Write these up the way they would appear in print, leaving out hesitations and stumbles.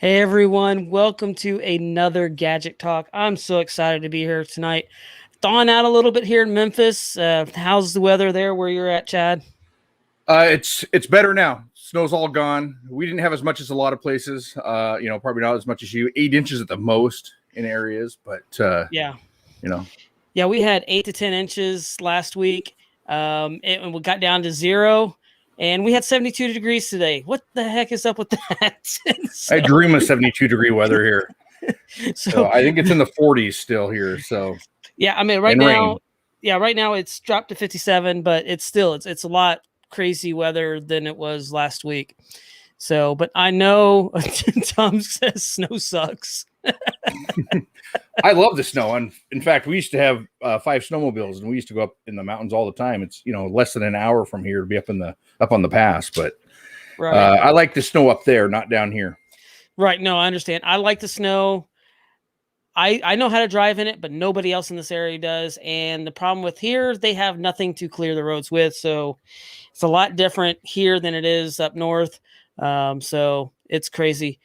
Hey everyone, welcome to another Gadget Talk. I'm so excited to be here tonight. Thawing out a little bit here in Memphis. How's the weather there where you're at, Chad? It's better now. Snow's all gone. We didn't have as much as a lot of places. Probably not as much as you. 8 inches at the most in areas, but Yeah. you know, Yeah, we had 8 to 10 inches last week. And we got down to 0, and we had 72 degrees today. What the heck is up with that? I dream of 72-degree weather here. So I think it's in the 40s still here. So yeah, I mean right now it's dropped to 57, but it's a lot crazy weather than it was last week. So, but I know Tom says snow sucks. I love the snow. And in fact, we used to have 5 snowmobiles, and we used to go up in the mountains all the time. It's less than an hour from here to be up on the pass. But Right. I like the snow up there, not down here. Right. No, I understand. I like the snow. I know how to drive in it, but nobody else in this area does. And the problem with here, they have nothing to clear the roads with. So it's a lot different here than it is up north. So it's crazy.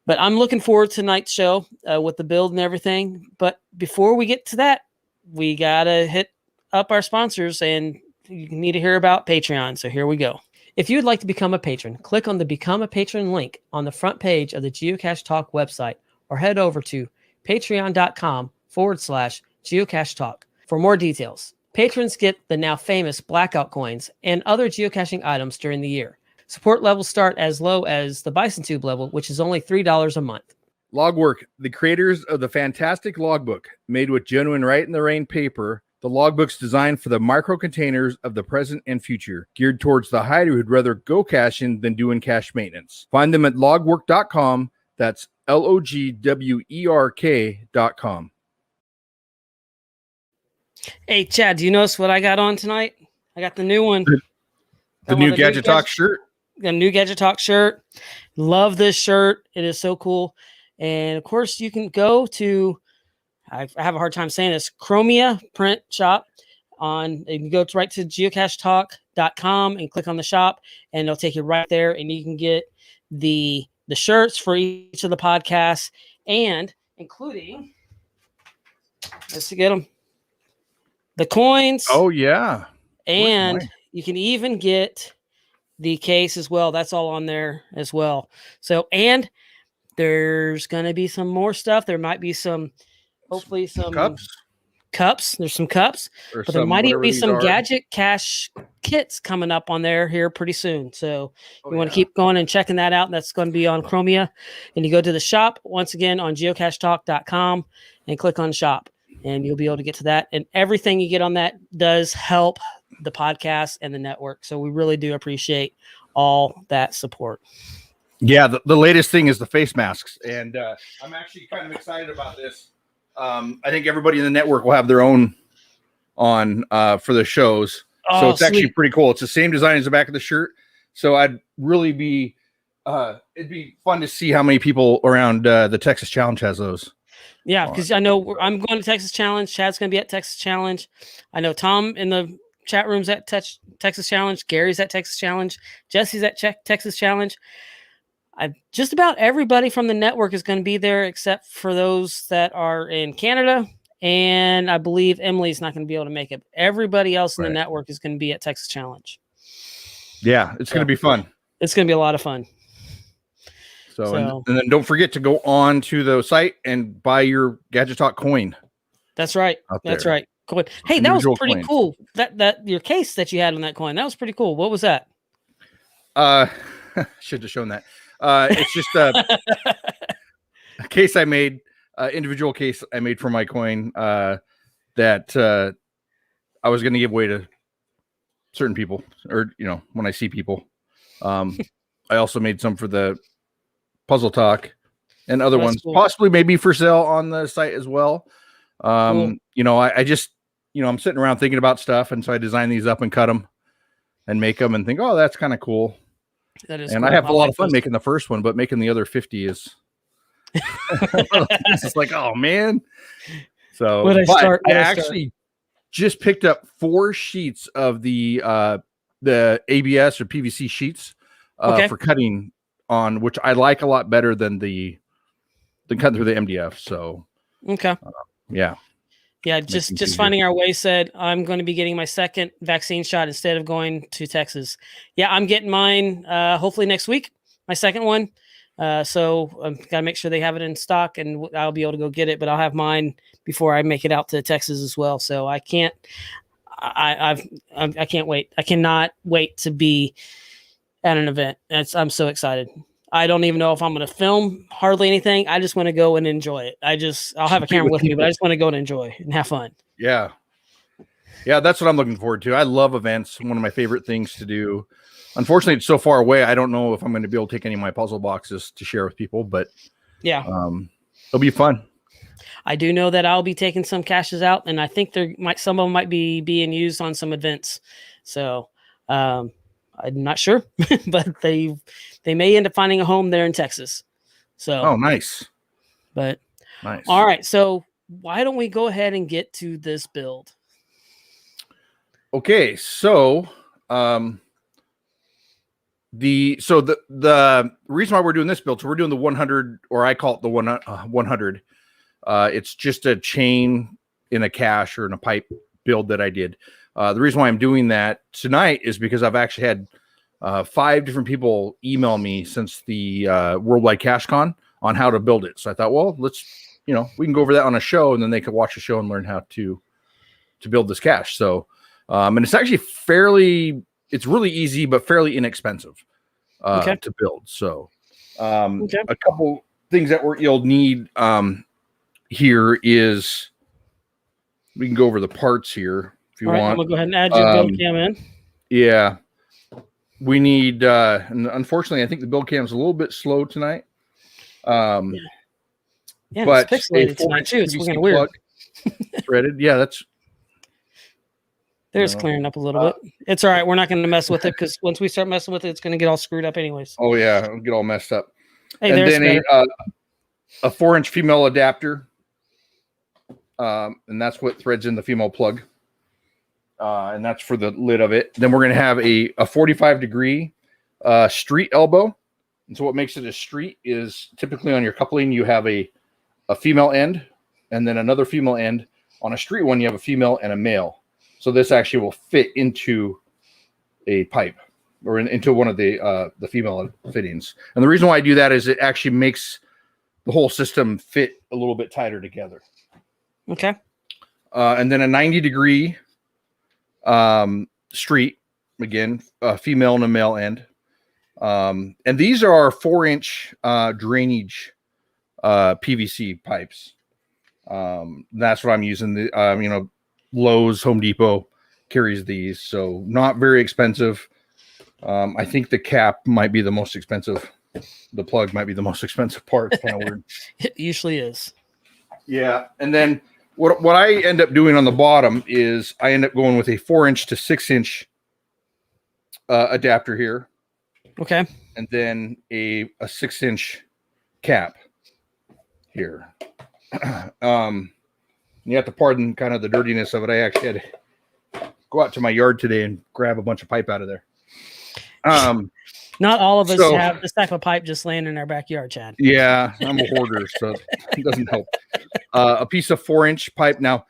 But I'm looking forward to tonight's show with the build and everything. But before we get to that, we got to hit up our sponsors, and you need to hear about Patreon. So here we go. If you'd like to become a patron, click on the Become a Patron link on the front page of the Geocache Talk website, or head over to patreon.com/Geocache Talk for more details. Patrons get the now famous blackout coins and other geocaching items during the year. Support levels start as low as the Bison Tube level, which is only $3 a month. Logwork, the creators of the fantastic logbook, made with genuine Right in the Rain paper. The logbook's designed for the micro containers of the present and future, geared towards the hider who'd rather go caching than doing cache maintenance. Find them at logwork.com. That's LOGWERK.com. Hey, Chad, do you notice what I got on tonight? I got the new one. The new Gadget Talk shirt. The new Gadget Talk shirt. Love this shirt. It is so cool. And of course, you can go to, I have a hard time saying this, Chromia print shop on, you can go right to geocachetalk.com and click on the shop, and it'll take you right there, and you can get the shirts for each of the podcasts, and including, let's get them, the coins. Oh, yeah. And you can even get the case as well. That's all on there as well. So, and there's going to be some more stuff. There might be hopefully some cups. There's some cups, but there might even be some Gadget Cache kits coming up on there here pretty soon. So you want to keep going and checking that out. That's going to be on Chromia. And you go to the shop once again on geocachetalk.com and click on shop, and you'll be able to get to that. And everything you get on that does help the podcast and the network. So we really do appreciate all that support. Yeah, the latest thing is the face masks, and I'm actually kind of excited about this. I think everybody in the network will have their own on for the shows. So it's actually pretty cool. It's the same design as the back of the shirt. So I'd really be it'd be fun to see how many people around the Texas Challenge has those. Yeah, because I know I'm going to Texas Challenge. Chad's going to be at Texas Challenge. I know Tom in the chat room's at Texas Challenge. Gary's at Texas Challenge. Jesse's at Texas Challenge. Just about everybody from the network is going to be there, except for those that are in Canada. And I believe Emily's not going to be able to make it. Everybody else in the network is going to be at Texas Challenge. Yeah, it's going to be fun. It's going to be a lot of fun. So and then don't forget to go on to the site and buy your Gadget Talk coin. That's right. That's right. Coin. Hey, that was pretty cool. That your case that you had on that coin, that was pretty cool. What was that? Should have shown that. It's just a case I made, individual case I made for my coin that I was going to give away to certain people, or when I see people. I also made some for the Puzzle Talk and other ones, possibly maybe for sale on the site as well. Cool. I just I'm sitting around thinking about stuff, and so I design these up and cut them and make them and think, oh, that's kind of cool. That is, and cool. I have a lot of fun making the first one, but making the other 50 is it's just like, oh man. So I actually just picked up 4 sheets of the ABS or PVC sheets for cutting on, which I like a lot better than the cut through the MDF. So Okay. Yeah. Yeah, just finding our way. Said I'm going to be getting my second vaccine shot instead of going to Texas. Yeah, I'm getting mine hopefully next week, my second one. So I've got to make sure they have it in stock, and I'll be able to go get it. But I'll have mine before I make it out to Texas as well. So I can't. I can't wait. I cannot wait to be at an event. I'm so excited. I don't even know if I'm going to film hardly anything. I just want to go and enjoy it. I'll have a camera with me, but I just want to go and enjoy and have fun. Yeah. Yeah, that's what I'm looking forward to. I love events. One of my favorite things to do. Unfortunately, it's so far away. I don't know if I'm going to be able to take any of my puzzle boxes to share with people, but yeah, it'll be fun. I do know that I'll be taking some caches out, and I think some of them might be being used on some events. So I'm not sure, but they may end up finding a home there in Texas. So nice. But nice. All right, so why don't we go ahead and get to this build? Okay, so the reason why we're doing this build, so we're doing the 100, or I call it the 100. It's just a chain in a cache or in a pipe build that I did. The reason why I'm doing that tonight is because I've actually had 5 different people email me since the Worldwide Cache Con on how to build it. So I thought, well, let's, we can go over that on a show, and then they could watch the show and learn how to build this cache. So, and it's actually it's really easy, but fairly inexpensive to build. So, a couple things that you'll need here is, we can go over the parts here if you want. I'm gonna go ahead and add your build cam in. Yeah, we need, and unfortunately, I think the build cam is a little bit slow tonight. Yeah, but it's pixelated tonight too. It's kind of weird. Threaded, yeah, that's. There's clearing up a little bit. It's all right. We're not going to mess with it because once we start messing with it, it's going to get all screwed up anyways. Oh yeah, it'll get all messed up. Hey, and then a 4-inch female adapter, and that's what threads in the female plug, and that's for the lid of it. Then we're going to have a 45-degree street elbow. And so what makes it a street is typically on your coupling you have a female end, and then another female end. On a street one you have a female and a male. So this actually will fit into a pipe or into one of the female fittings. And the reason why I do that is it actually makes the whole system fit a little bit tighter together. Okay. And then a 90-degree street, again, a female and a male end. And these are our 4-inch drainage PVC pipes. That's what I'm using. The Lowe's, Home Depot carries these, so not very expensive. I think the cap might be the most expensive. The plug might be the most expensive part. It's kind of weird. It usually is. Yeah, and then what I end up doing on the bottom is I end up going with a 4-inch to 6-inch adapter here. Okay. And then a 6-inch cap here. You have to pardon kind of the dirtiness of it. I actually had to go out to my yard today and grab a bunch of pipe out of there. Not all of us have this type of pipe just laying in our backyard, Chad. Yeah, I'm a hoarder, so it doesn't help. A piece of 4-inch pipe. Now,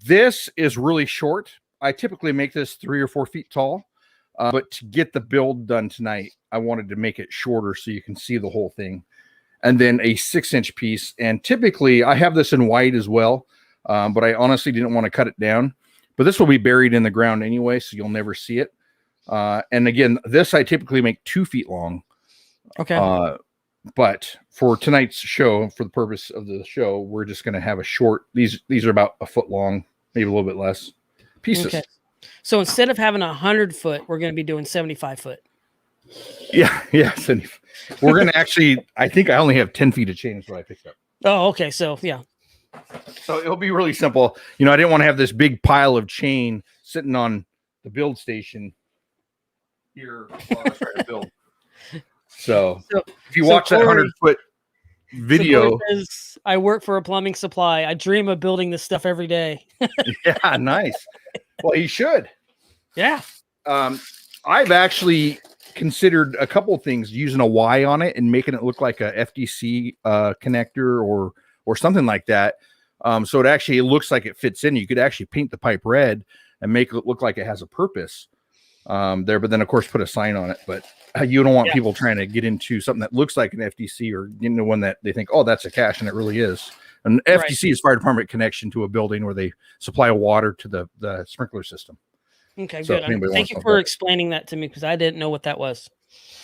this is really short. I typically make this 3 or 4 feet tall, but to get the build done tonight, I wanted to make it shorter so you can see the whole thing. And then a 6-inch piece. And typically, I have this in white as well, but I honestly didn't want to cut it down. But this will be buried in the ground anyway, so you'll never see it. And again, this I typically make 2 feet long. Okay. But for tonight's show, for the purpose of the show, we're just going to have a short. These are about a foot long, maybe a little bit less pieces. Okay. So instead of having 100 foot, we're going to be doing 75 foot. Yeah. We're going to actually, I think I only have 10 feet of chain is what I picked up. Oh, okay. So, yeah. So it'll be really simple. I didn't want to have this big pile of chain sitting on the build station here while I was trying to build. So if you watch that 100-foot video. I work for a plumbing supply. I dream of building this stuff every day. Yeah, nice. Well, you should. Yeah. I've actually considered a couple of things, using a Y on it and making it look like a FDC connector or something like that. So it actually looks like it fits in. You could actually paint the pipe red and make it look like it has a purpose there, but then of course put a sign on it. But you don't want people trying to get into something that looks like an FDC or one that they think, oh, that's a cache, and it really is. An FDC is fire department connection to a building where they supply water to the sprinkler system. Okay, So good. Thank you for explaining that to me, because I didn't know what that was.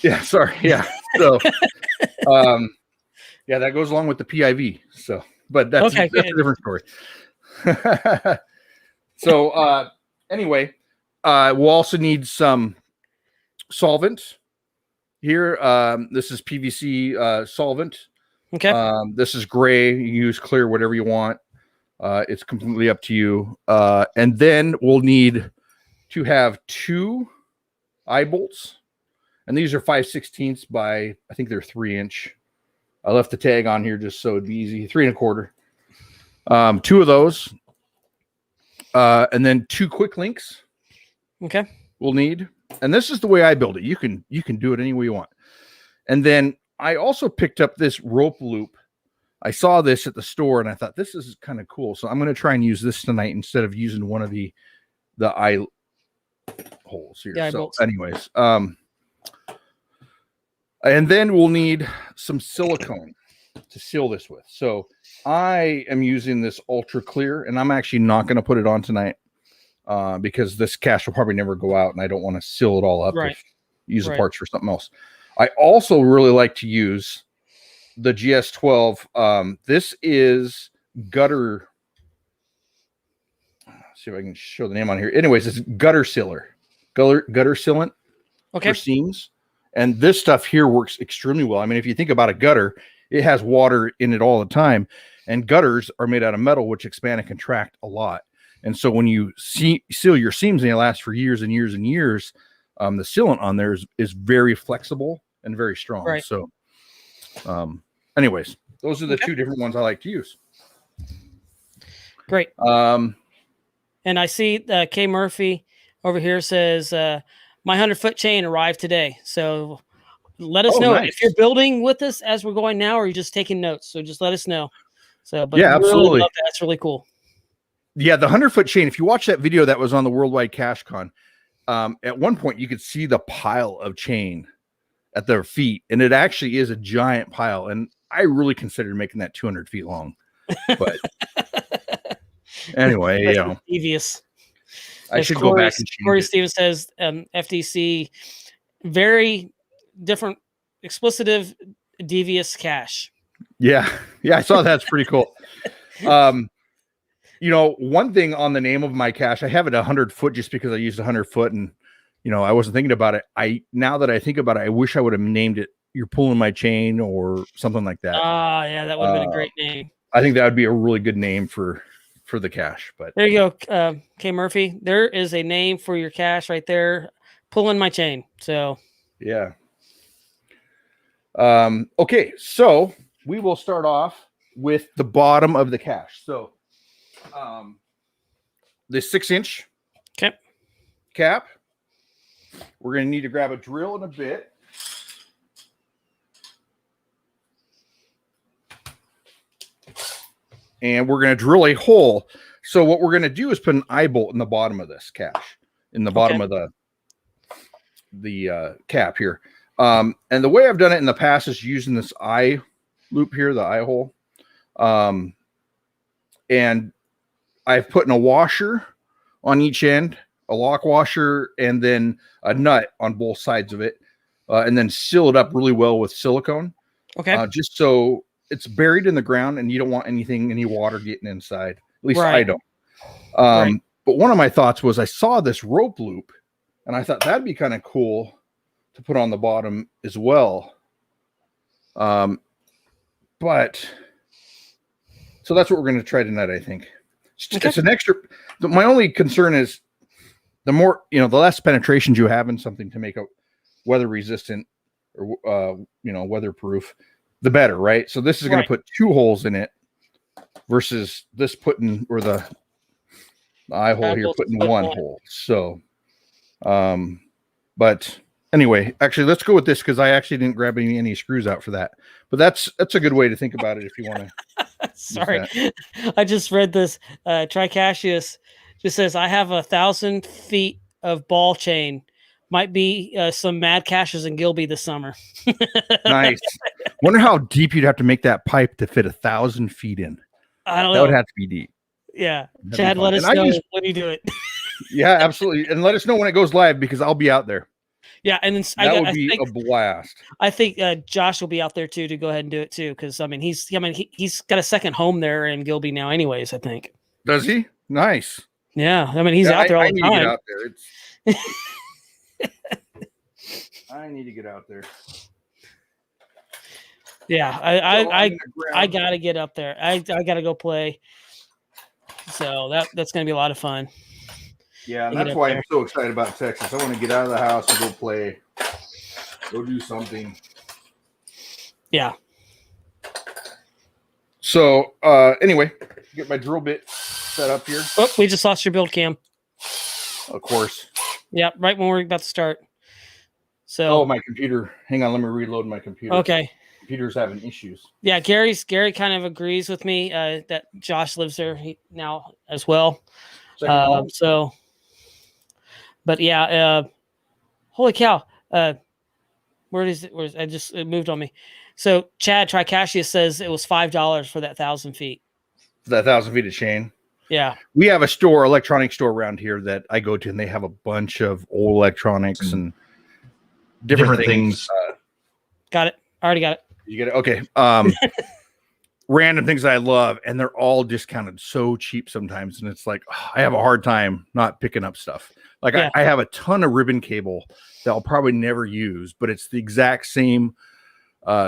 Yeah, sorry. Yeah. So yeah, that goes along with the PIV. So, but that's a different story. So anyway, we'll also need some solvent here. This is PVC solvent. Okay. This is gray. You can use clear, whatever you want. It's completely up to you. And then we'll need to have 2 eye bolts, and these are 5/16 by, I think they're 3-inch. I left the tag on here just so it'd be easy. 3 1/4. 2 of those, and then 2 quick links. Okay. We'll need, and this is the way I build it. You can do it any way you want. And then I also picked up this rope loop. I saw this at the store and I thought this is kind of cool. So I'm going to try and use this tonight instead of using one of the eye holes here. Yeah, so anyways, and then we'll need some silicone to seal this with. So I am using this ultra clear, and I'm actually not going to put it on tonight because this cache will probably never go out, and I don't want to seal it all up. Use the parts for something else. I also really like to use the GS12. This is gutter. See if I can show the name on here. Anyways, it's gutter sealer, gutter sealant for seams. And this stuff here works extremely well. I mean, if you think about a gutter, it has water in it all the time, and gutters are made out of metal, which expand and contract a lot. And so when you seal your seams, and they last for years and years and years, the sealant on there is very flexible and very strong. Right. So, anyways, those are the 2 different ones I like to use. Great. And I see K Murphy over here says, my 100-foot chain arrived today. So let us know if you're building with us as we're going now, or you're just taking notes. So just let us know. So, but yeah, absolutely. Really love that. That's really cool. Yeah, the 100-foot chain. If you watch that video that was on the Worldwide Cache Con, at one point you could see the pile of chain at their feet, and it actually is a giant pile. And I really considered making that 200 feet long, but anyway, devious. I should go back and change Corey Stevens says FDC, very different, explicitive, devious cache. Yeah, I saw that's pretty cool. One thing on the name of my cache, I have it 100-foot just because I used 100-foot, and I wasn't thinking about it. Now that I think about it, I wish I would have named it "You're Pulling My Chain" or something like that. Yeah, that would have been a great name. I think that would be a really good name for the cache. But there you go, K Murphy. There is a name for your cache right there. Pulling my chain. So yeah. Okay, so we will start off with the bottom of the cache. So the 6-inch cap. We're going to need to grab a drill and a bit. And we're going to drill a hole. So what we're going to do is put an eye bolt in the bottom of this cache, in the bottom of the cap here. And the way I've done it in the past is using this eye loop here, the eye hole. And I've put in a washer on each end, a lock washer, and then a nut on both sides of it, and then seal it up really well with silicone. Just so it's buried in the ground and you don't want any water getting inside. At least I don't. But one of my thoughts was I saw this rope loop and I thought that'd be kind of cool to put on the bottom as well. But so that's what we're going to try tonight, I think. It's an extra. My only concern is the more, the less penetrations you have in something to make it weather resistant or, weatherproof, the better, right? So this is going to put 2 holes in it versus this putting, or the eye hole here putting 1 hole. So, but Anyway, actually, let's go with this because I actually didn't grab any screws out for that. But that's a good way to think about it if you want to. Sorry, I just read this. Tricassius just says, I have 1,000 feet of ball chain. Might be some mad caches in Gilby this summer. Nice. Wonder how deep you'd have to make that pipe to fit 1,000 feet in. I don't That know. would have to be deep. Yeah. That'd Chad, let us know when you do it. Yeah, absolutely. And let us know when it goes live because I'll be out there. Yeah, and then that would be a blast. I think Josh will be out there too to go ahead and do it too, because he's got a second home there in Gilby now, anyways. I think. Does he? Nice. Yeah, I mean he's out there all the time. I need to get out there. I need to get out there. Yeah, I gotta get up there. I gotta go play. So that's gonna be a lot of fun. Yeah, and that's why I'm so excited about Texas. I want to get out of the house and go play. Go do something. Yeah. So anyway, get my drill bit set up here. Oh, we just lost your build cam. Of course. Yeah, right when we're about to start. So my computer. Hang on, let me reload my computer. Okay. Computer's having issues. Yeah, Gary kind of agrees with me that Josh lives there now as well. But yeah, holy cow. Where is it? It moved on me. So Chad Tricassius says it was $5 for that 1,000 feet. That 1,000 feet of chain. Yeah. We have a electronic store around here that I go to, and they have a bunch of old electronics and different things. Got it. I already got it. You get it? Okay. Random things that I love, and they're all discounted so cheap sometimes. And it's like, I have a hard time not picking up stuff. Like I have a ton of ribbon cable that I'll probably never use, but it's the exact same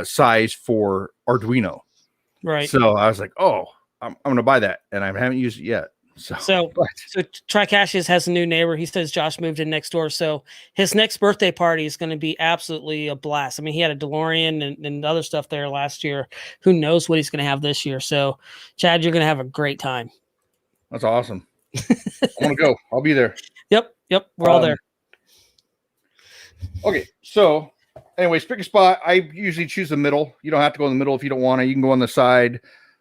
size for Arduino. Right. So I was like, I'm going to buy that. And I haven't used it yet. So Tricassius has a new neighbor. He says Josh moved in next door. So his next birthday party is going to be absolutely a blast. I mean, he had a DeLorean and other stuff there last year. Who knows what he's going to have this year? So, Chad, you're going to have a great time. That's awesome. I want to go. I'll be there. Yep. We're all there. Okay. So, anyways, pick a spot. I usually choose the middle. You don't have to go in the middle if you don't want to. You can go on the side.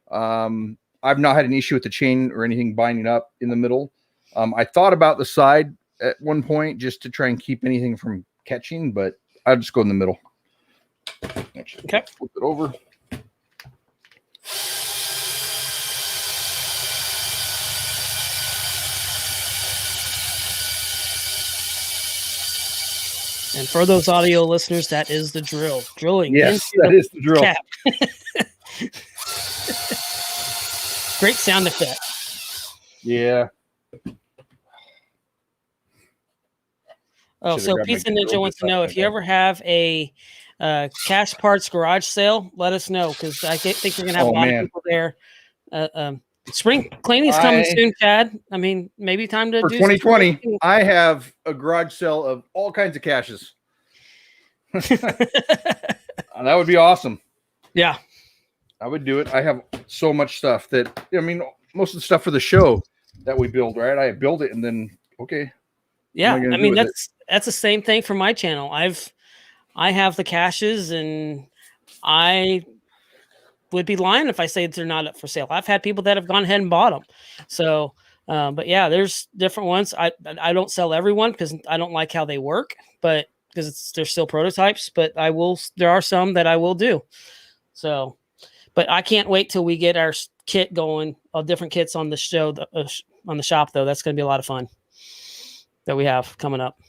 I've not had an issue with the chain or anything binding up in the middle. I thought about the side at one point just to try and keep anything from catching, but I'll just go in the middle. Actually, okay. Flip it over. And for those audio listeners, that is the drill. Drilling. Yes, that is the drill. Great sound effect. Yeah. Oh, so Pizza Ninja wants to know if you ever have a cache parts garage sale, let us know because I think you're going to have a lot of people there. Spring cleaning's coming soon, Chad. I mean, maybe time to do 2020. I have a garage sale of all kinds of caches. That would be awesome. Yeah. I would do it. I have so much stuff that, I mean, most of the stuff for the show that we build, right? I build it and then, okay. Yeah. I mean, that's the same thing for my channel. I have the caches and I would be lying if I say they're not up for sale. I've had people that have gone ahead and bought them. So, but yeah, there's different ones. I don't sell everyone because I don't like how they work, but because they're still prototypes, but there are some that I will do. So, but I can't wait till we get our kit going, all different kits on the show, on the shop though. That's going to be a lot of fun that we have coming up.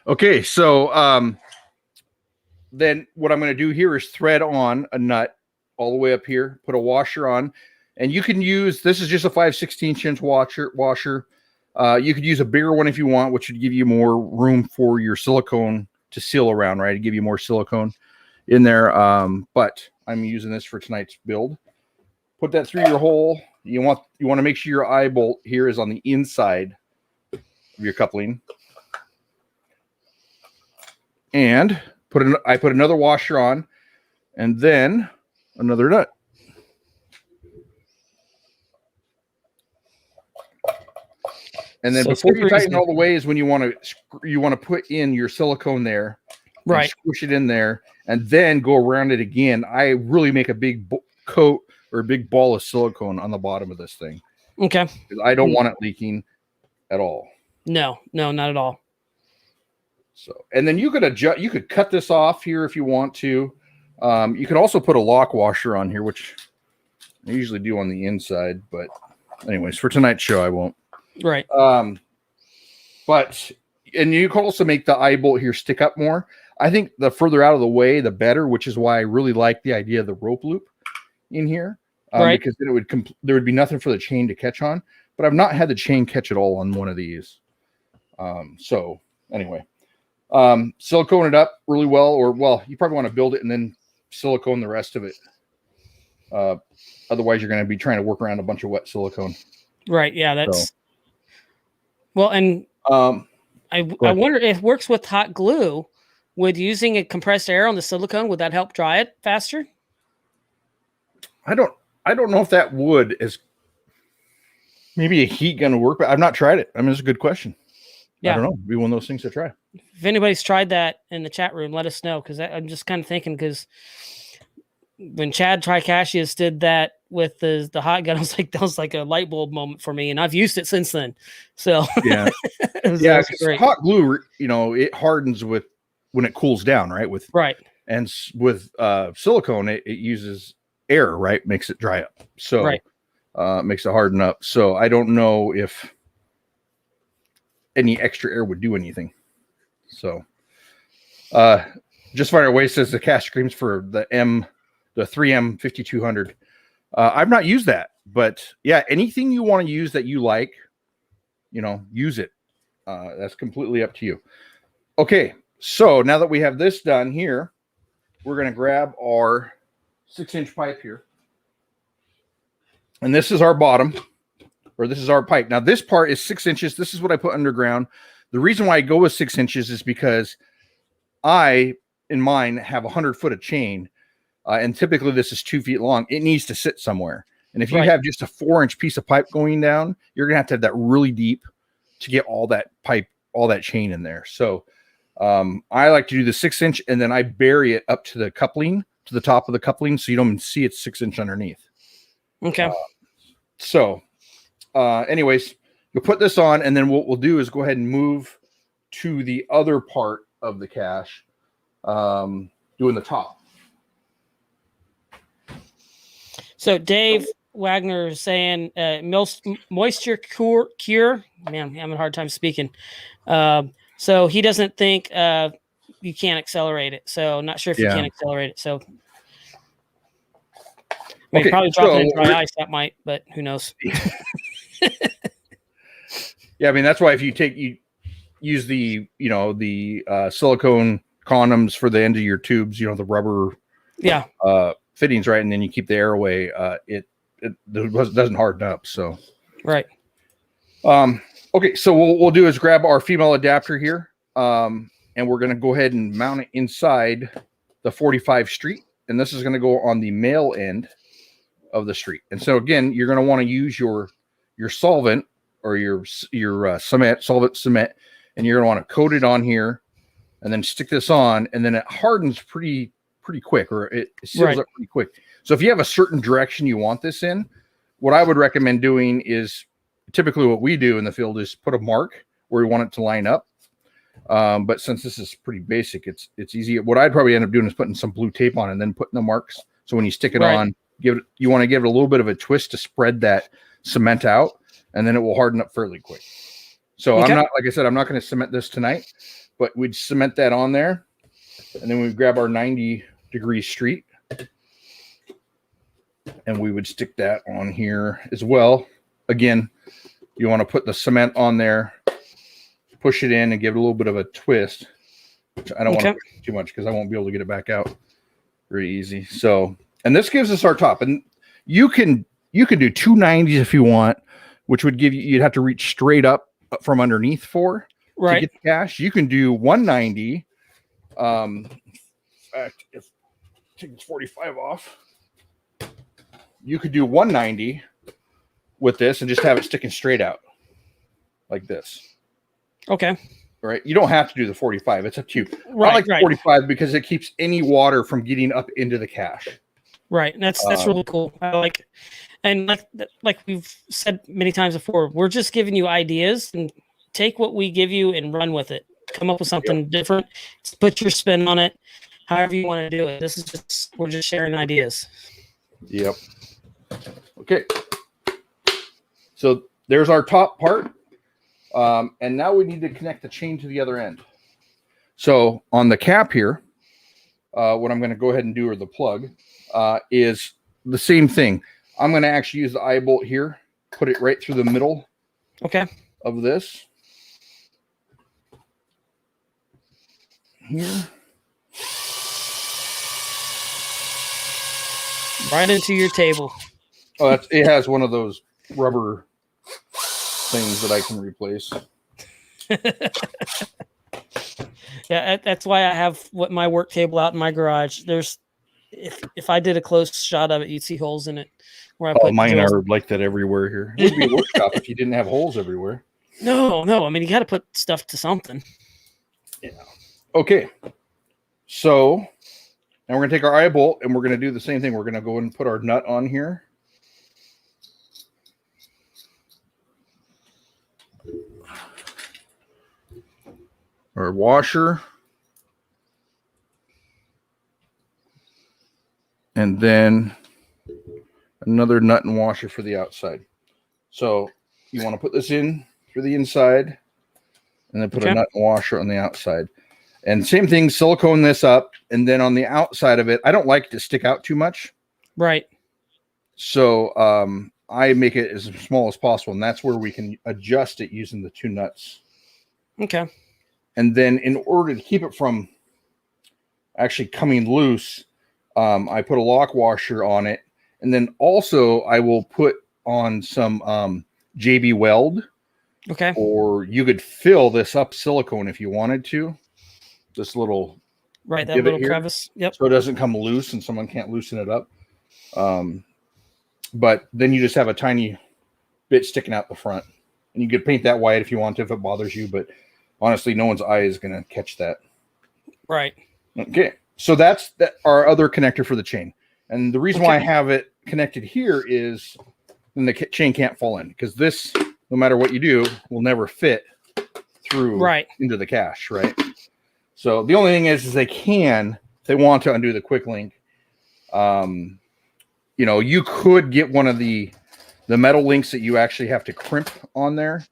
Okay. So, then what I'm going to do here is thread on a nut all the way up here, put a washer on, and you can use, this is just a 5/16 inch washer. You could use a bigger one if you want, which would give you more room for your silicone to seal around, right? To give you more silicone in there. But I'm using this for tonight's build. Put that through your hole. You want to make sure your eye bolt here is on the inside of your coupling. And I put another washer on, and then another nut. And then So before you super tighten easy. all the way is when you want to put in your silicone there, and Right. squish it in there, and then go around it again. I really make a big coat or a big ball of silicone on the bottom of this thing. Okay. I don't want it leaking at all. No, not at all. So, and then you could adjust. You could cut this off here if you want to. You could also put a lock washer on here, which I usually do on the inside. But anyways, for tonight's show, I won't. Right. But and you can also make the eye bolt here stick up more. I think the further out of the way, the better, which is why I really like the idea of the rope loop in here. Right. Because then there would be nothing for the chain to catch on. But I've not had the chain catch at all on one of these. So anyway, silicone it up really well, you probably want to build it and then silicone the rest of it. Otherwise, you're going to be trying to work around a bunch of wet silicone. Right. Yeah. That's well, and I wonder if it works with hot glue. Would using a compressed air on the silicone, would that help dry it faster? I don't know if that would. As maybe a heat gun would work, but I've not tried it. I mean, it's a good question. Yeah. I don't know. It'd be one of those things to try. If anybody's tried that in the chat room, let us know, because I'm just kind of thinking, because when Chad Tricashius did that with the hot gun, I was like a light bulb moment for me, and I've used it since then. So yeah, yeah. Hot glue, it hardens when it cools down, right? And with silicone, it uses air, right? Makes it dry up, so makes it harden up. So I don't know if any extra air would do anything. So, just Find Our Way says the cache screams for the 3M 5200. I've not used that, but yeah, anything you want to use that you like, use it. That's completely up to you. Okay, so now that we have this done here, we're going to grab our 6-inch pipe here, and this is our bottom, or this is our pipe. Now this part is 6 inches. This is what I put underground. The reason why I go with 6 inches is because I, in mine, have 100 foot of chain. And typically this is 2 feet long. It needs to sit somewhere. And if you have just a 4-inch piece of pipe going down, you're going to have that really deep to get all that pipe, all that chain in there. So I like to do the 6-inch, and then I bury it up to the coupling, to the top of the coupling, so you don't even see it's 6-inch underneath. Okay. Anyways, you'll put this on, and then what we'll do is go ahead and move to the other part of the cache, doing the top. So Dave Wagner is saying moisture cure. Man, I'm having a hard time speaking. So he doesn't think you can't accelerate it. So not sure if you can accelerate it. So probably drop it in dry ice, that might, but who knows? Yeah, I mean, that's why if you use the silicone condoms for the end of your tubes, the rubber fittings, right, and then you keep the air away, it doesn't harden up. So okay, so what we'll do is grab our female adapter here, and we're going to go ahead and mount it inside the 45 street, and this is going to go on the male end of the street. And so again, you're going to want to use your solvent or your solvent cement, and you're going to want to coat it on here, and then stick this on, and then it hardens pretty quick, or it seals up pretty quick. So if you have a certain direction you want this in, what I would recommend doing is, typically what we do in the field is put a mark where we want it to line up. But since this is pretty basic, it's easy. What I'd probably end up doing is putting some blue tape on and then putting the marks. So when you stick it on, you want to give it a little bit of a twist to spread that cement out, and then it will harden up fairly quick. So I'm not, like I said, I'm not going to cement this tonight, but we'd cement that on there, and then we grab our 90-degree street, and we would stick that on here as well. Again, you want to put the cement on there, push it in, and give it a little bit of a twist, which I don't want to push too much because I won't be able to get it back out very easy. So, and this gives us our top, and you can do 290s if you want, which would give you'd have to reach straight up from underneath to get the cache. You can do 190. In fact, if take this 45 off, you could do 190 with this and just have it sticking straight out. like this. Okay. Right. You don't have to do the 45. It's up to you. Right, I like right. 45 because it keeps any water from getting up into the cache. Right. That's really cool. I like, and like we've said many times before, we're just giving you ideas, and take what we give you and run with it. Come up with something different. Put your spin on it. However you want to do it. We're just sharing ideas. Yep. Okay. So there's our top part. And now we need to connect the chain to the other end. So on the cap here, what I'm going to go ahead and do, or the plug, is the same thing. I'm going to actually use the eye bolt here, put it right through the middle of this. Here. Right into your table. Oh, it has one of those rubber things that I can replace. Yeah, that's why I have my work table out in my garage. If I did a close shot of it, you'd see holes in it. Where I put mine are like that everywhere here. It would be a workshop if you didn't have holes everywhere. No. I mean, you got to put stuff to something. Yeah. Okay. So now we're going to take our eye bolt and we're going to do the same thing. We're going to go and put our nut on here. Our washer. And then another nut and washer for the outside. So you want to put this in through the inside and then put a nut and washer on the outside. And same thing, silicone this up. And then on the outside of it, I don't like it to stick out too much. Right. So I make it as small as possible. And that's where we can adjust it using the two nuts. Okay. And then in order to keep it from actually coming loose, I put a lock washer on it. And then also I will put on some JB Weld. Okay. Or you could fill this up silicone if you wanted to. This little that little crevice. Yep. So it doesn't come loose and someone can't loosen it up. But then you just have a tiny bit sticking out the front. And you could paint that white if you want to, if it bothers you. But honestly, no one's eye is going to catch that. Right. Okay. So that's our other connector for the chain. And the reason why I have it connected here is then the chain can't fall in, because this, no matter what you do, will never fit through into the cache, right? So the only thing is they want to undo the quick link. You could get one of the metal links that you actually have to crimp on there.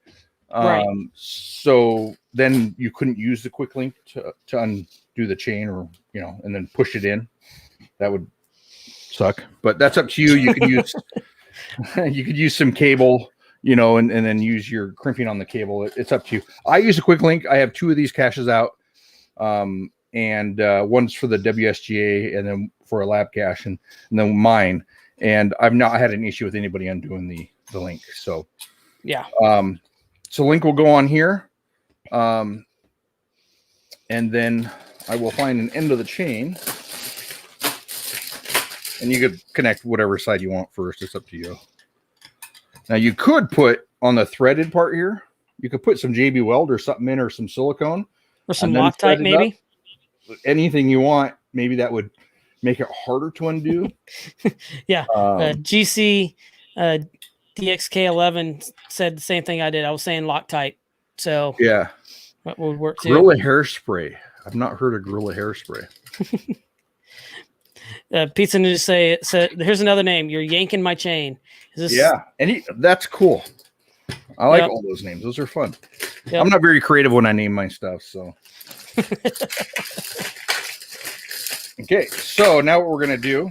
So then you couldn't use the quick link to undo the chain, or and then push it in. That would suck, but that's up to you. You could use you could use some cable, and then use your crimping on the cable. It's up to you. I use a quick link. I have 2 of these caches out, and one's for the WSGA and then for a lab cache, and then mine. And I've not had an issue with anybody undoing the link. So yeah. So link will go on here, and then I will find an end of the chain, and you could connect whatever side you want first. It's up to you. Now you could put on the threaded part here, you could put some JB Weld or something in, or some silicone, or some Loctite, maybe. Anything you want. Maybe that would make it harder to undo. Yeah. GC DXK11 said the same thing I did. I was saying Loctite. So yeah, that would work too. Gorilla hairspray. I've not heard of Gorilla hairspray. Pizza Ninja said, here's another name. You're yanking my chain. Is this... Yeah, that's cool. I like all those names. Those are fun. Yep. I'm not very creative when I name my stuff, so. Okay, so now what we're gonna do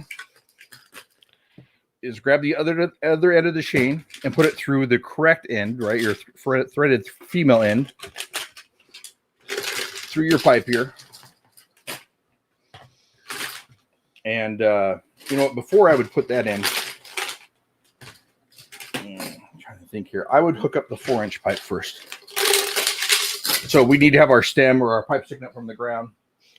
is grab the other end of the chain and put it through the correct end, right? Your threaded female end, through your pipe here. And before I would put that in, I'm trying to think here, I would hook up the 4-inch pipe first. So we need to have our stem or our pipe sticking up from the ground.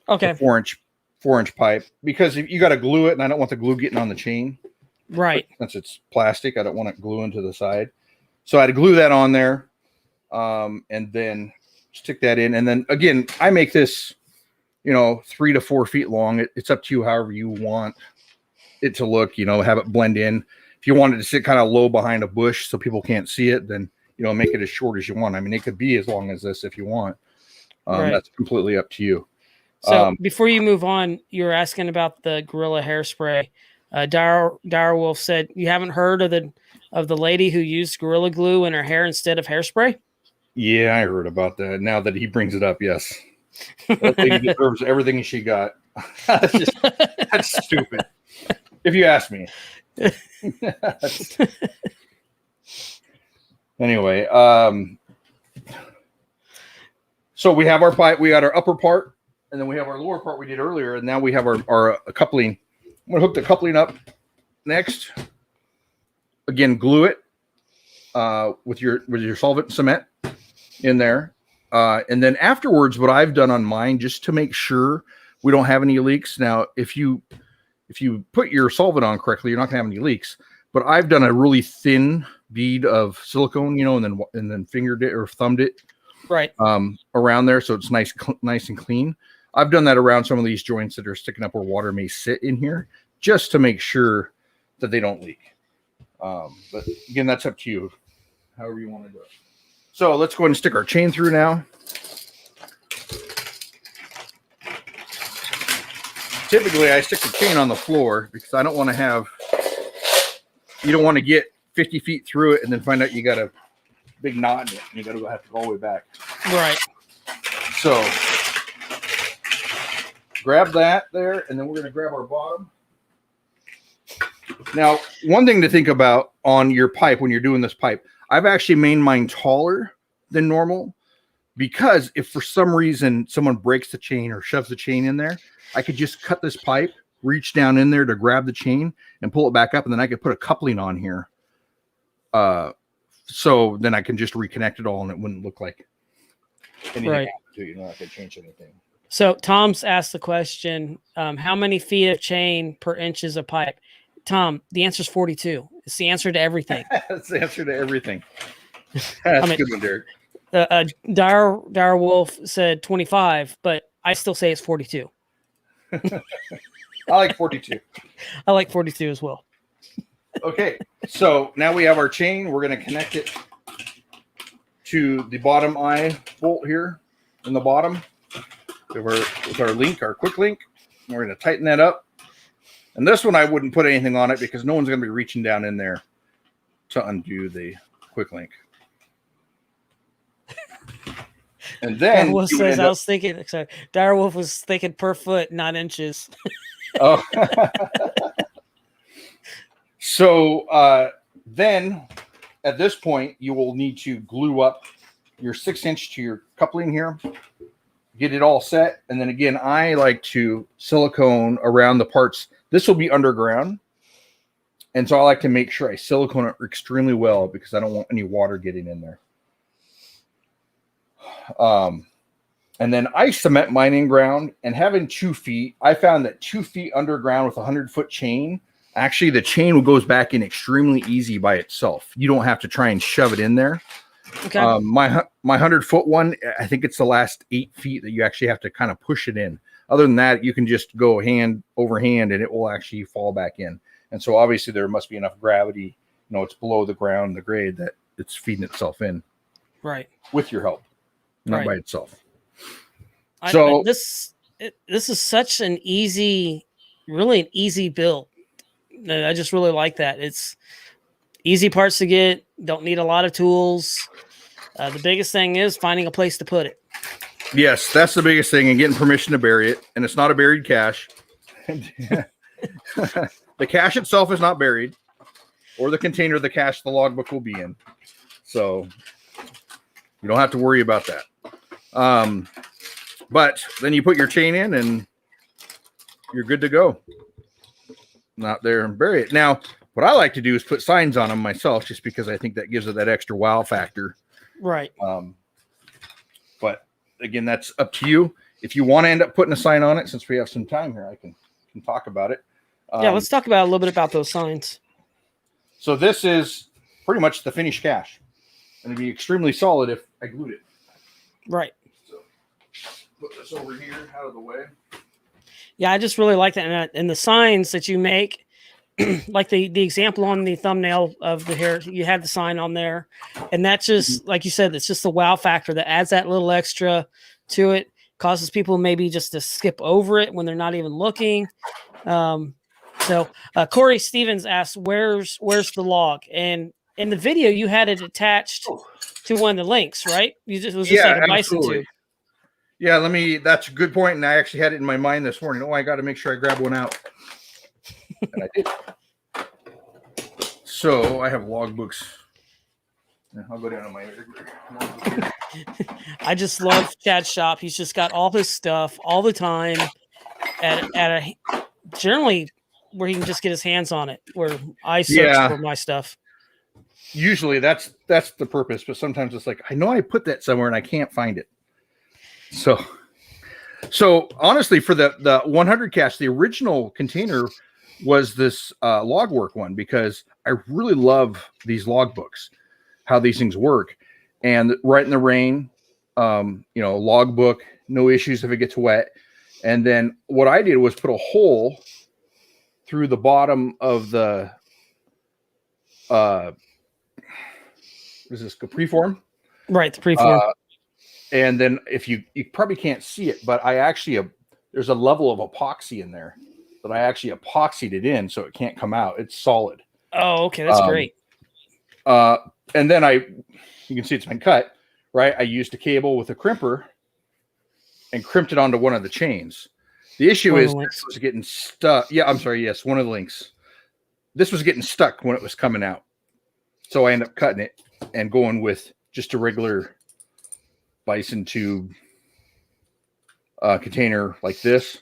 Okay. 4-inch pipe, because if you got to glue it, and I don't want the glue getting on the chain. Right. Since it's plastic, I don't want it gluing to the side. So I had to glue that on there. and then stick that in. And then again, I make this, 3 to 4 feet long. It's up to you, however you want it to look, have it blend in. If you wanted to sit kind of low behind a bush so people can't see it, then, make it as short as you want. I mean, it could be as long as this if you want. Right. That's completely up to you. So before you move on, you were asking about the Gorilla hairspray. Dire Wolf said, you haven't heard of the lady who used Gorilla Glue in her hair instead of hairspray? Yeah, I heard about that. Now that he brings it up, yes. That lady deserves everything she got. That's stupid. If you ask me. Anyway, so we have our pipe, we got our upper part, and then we have our lower part we did earlier, and now we have our coupling. I'm gonna hook the coupling up next. Again, glue it with your solvent and cement in there. And then afterwards, what I've done on mine, just to make sure we don't have any leaks. Now, if you put your solvent on correctly, you're not gonna have any leaks. But I've done a really thin bead of silicone, and then fingered it or thumbed it right around there, so it's nice and clean. I've done that around some of these joints that are sticking up where water may sit in here, just to make sure that they don't leak. But again, that's up to you, however you want to do it. So let's go ahead and stick our chain through now. Typically, I stick the chain on the floor because I don't want to you don't want to get 50 feet through it and then find out you got a big knot in it and you got to have to go all the way back. Right. So grab that there, and then we're going to grab our bottom. Now, one thing to think about on your pipe when you're doing this pipe, I've actually made mine taller than normal because if for some reason someone breaks the chain or shoves the chain in there, I could just cut this pipe, reach down in there to grab the chain and pull it back up, and then I could put a coupling on here. So then I can just reconnect it all and it wouldn't look like anything happened to it. I could change anything. So Tom's asked the question, how many feet of chain per inch is a pipe? Tom, the answer is 42. It's the answer to everything. That's the answer to everything. That's a good one, Derek. Dire Wolf said 25, but I still say it's 42. I like 42. I like 42 as well. Okay, so now we have our chain. We're going to connect it to the bottom eye bolt here in the bottom with our link, our quick link. And we're going to tighten that up. And this one, I wouldn't put anything on it because no one's going to be reaching down in there to undo the quick link. And then Dire Wolf says, I was thinking, sorry, Dire Wolf was thinking per foot, not inches. Oh. So then at this point, you will need to glue up your 6-inch to your coupling here, get it all set. And then again, I like to silicone around the parts. This will be underground. And so I like to make sure I silicone it extremely well because I don't want any water getting in there. And then I cement mine in ground, and having 2 feet, I found that 2 feet underground with a 100-foot chain, actually the chain goes back in extremely easy by itself. You don't have to try and shove it in there. Okay. My 100-foot one, I think it's the last 8 feet that you actually have to kind of push it in. Other than that, you can just go hand over hand and it will actually fall back in. And so obviously there must be enough gravity, it's below the ground, the grade, that it's feeding itself in. Right. With your help, not by itself. This is such an really an easy build. I just really like that. It's easy parts to get, don't need a lot of tools. The biggest thing is finding a place to put it. Yes, that's the biggest thing, and getting permission to bury it. And it's not a buried cache. The cache itself is not buried, or the container the cache the logbook will be in. So you don't have to worry about that. But then you put your chain in and you're good to go. Not there and bury it. Now, what I like to do is put signs on them myself, just because I think that gives it that extra wow factor. Right. But again, that's up to you. If you want to end up putting a sign on it, since we have some time here, I can talk about it. Yeah, let's talk about a little bit about those signs. So this is pretty much the finished cache. and it'd be extremely solid if I glued it. Right. So put this over here out of the way. Yeah, I just really like that. And the signs that you make, like the example on the thumbnail of the hair, you had the sign on there. And that's just, like you said, it's just the wow factor that adds that little extra to it, causes people maybe just to skip over it when they're not even looking. So Corey Stevens asked, where's the log? And in the video, you had it attached to one of the links, right? It was just like a bison tube. Yeah, that's a good point. And I actually had it in my mind this morning. Oh, I got to make sure I grab one out. And I did. So I have logbooks. I'll go down to my regular. I just love Chad's shop. He's just got all his stuff all the time at a generally where he can just get his hands on it, where I search for my stuff. Usually that's the purpose, but sometimes it's like, I know I put that somewhere and I can't find it. So honestly, for the 100 cache, the original container was this logwork one, because I really love these logbooks, how these things work. And right in the rain, logbook, no issues if it gets wet. And then what I did was put a hole through the bottom of the is this preform? Right, the preform. And then if you probably can't see it, but I actually there's a level of epoxy in there that I actually epoxied it in so it can't come out. It's solid. Oh, okay, that's great. And then you can see it's been cut, right? I used a cable with a crimper and crimped it onto one of the chains. The issue is this was getting stuck. Yeah, I'm sorry. Yes, one of the links. This was getting stuck when it was coming out. So I ended up cutting it and going with just a regular bison tube container like this.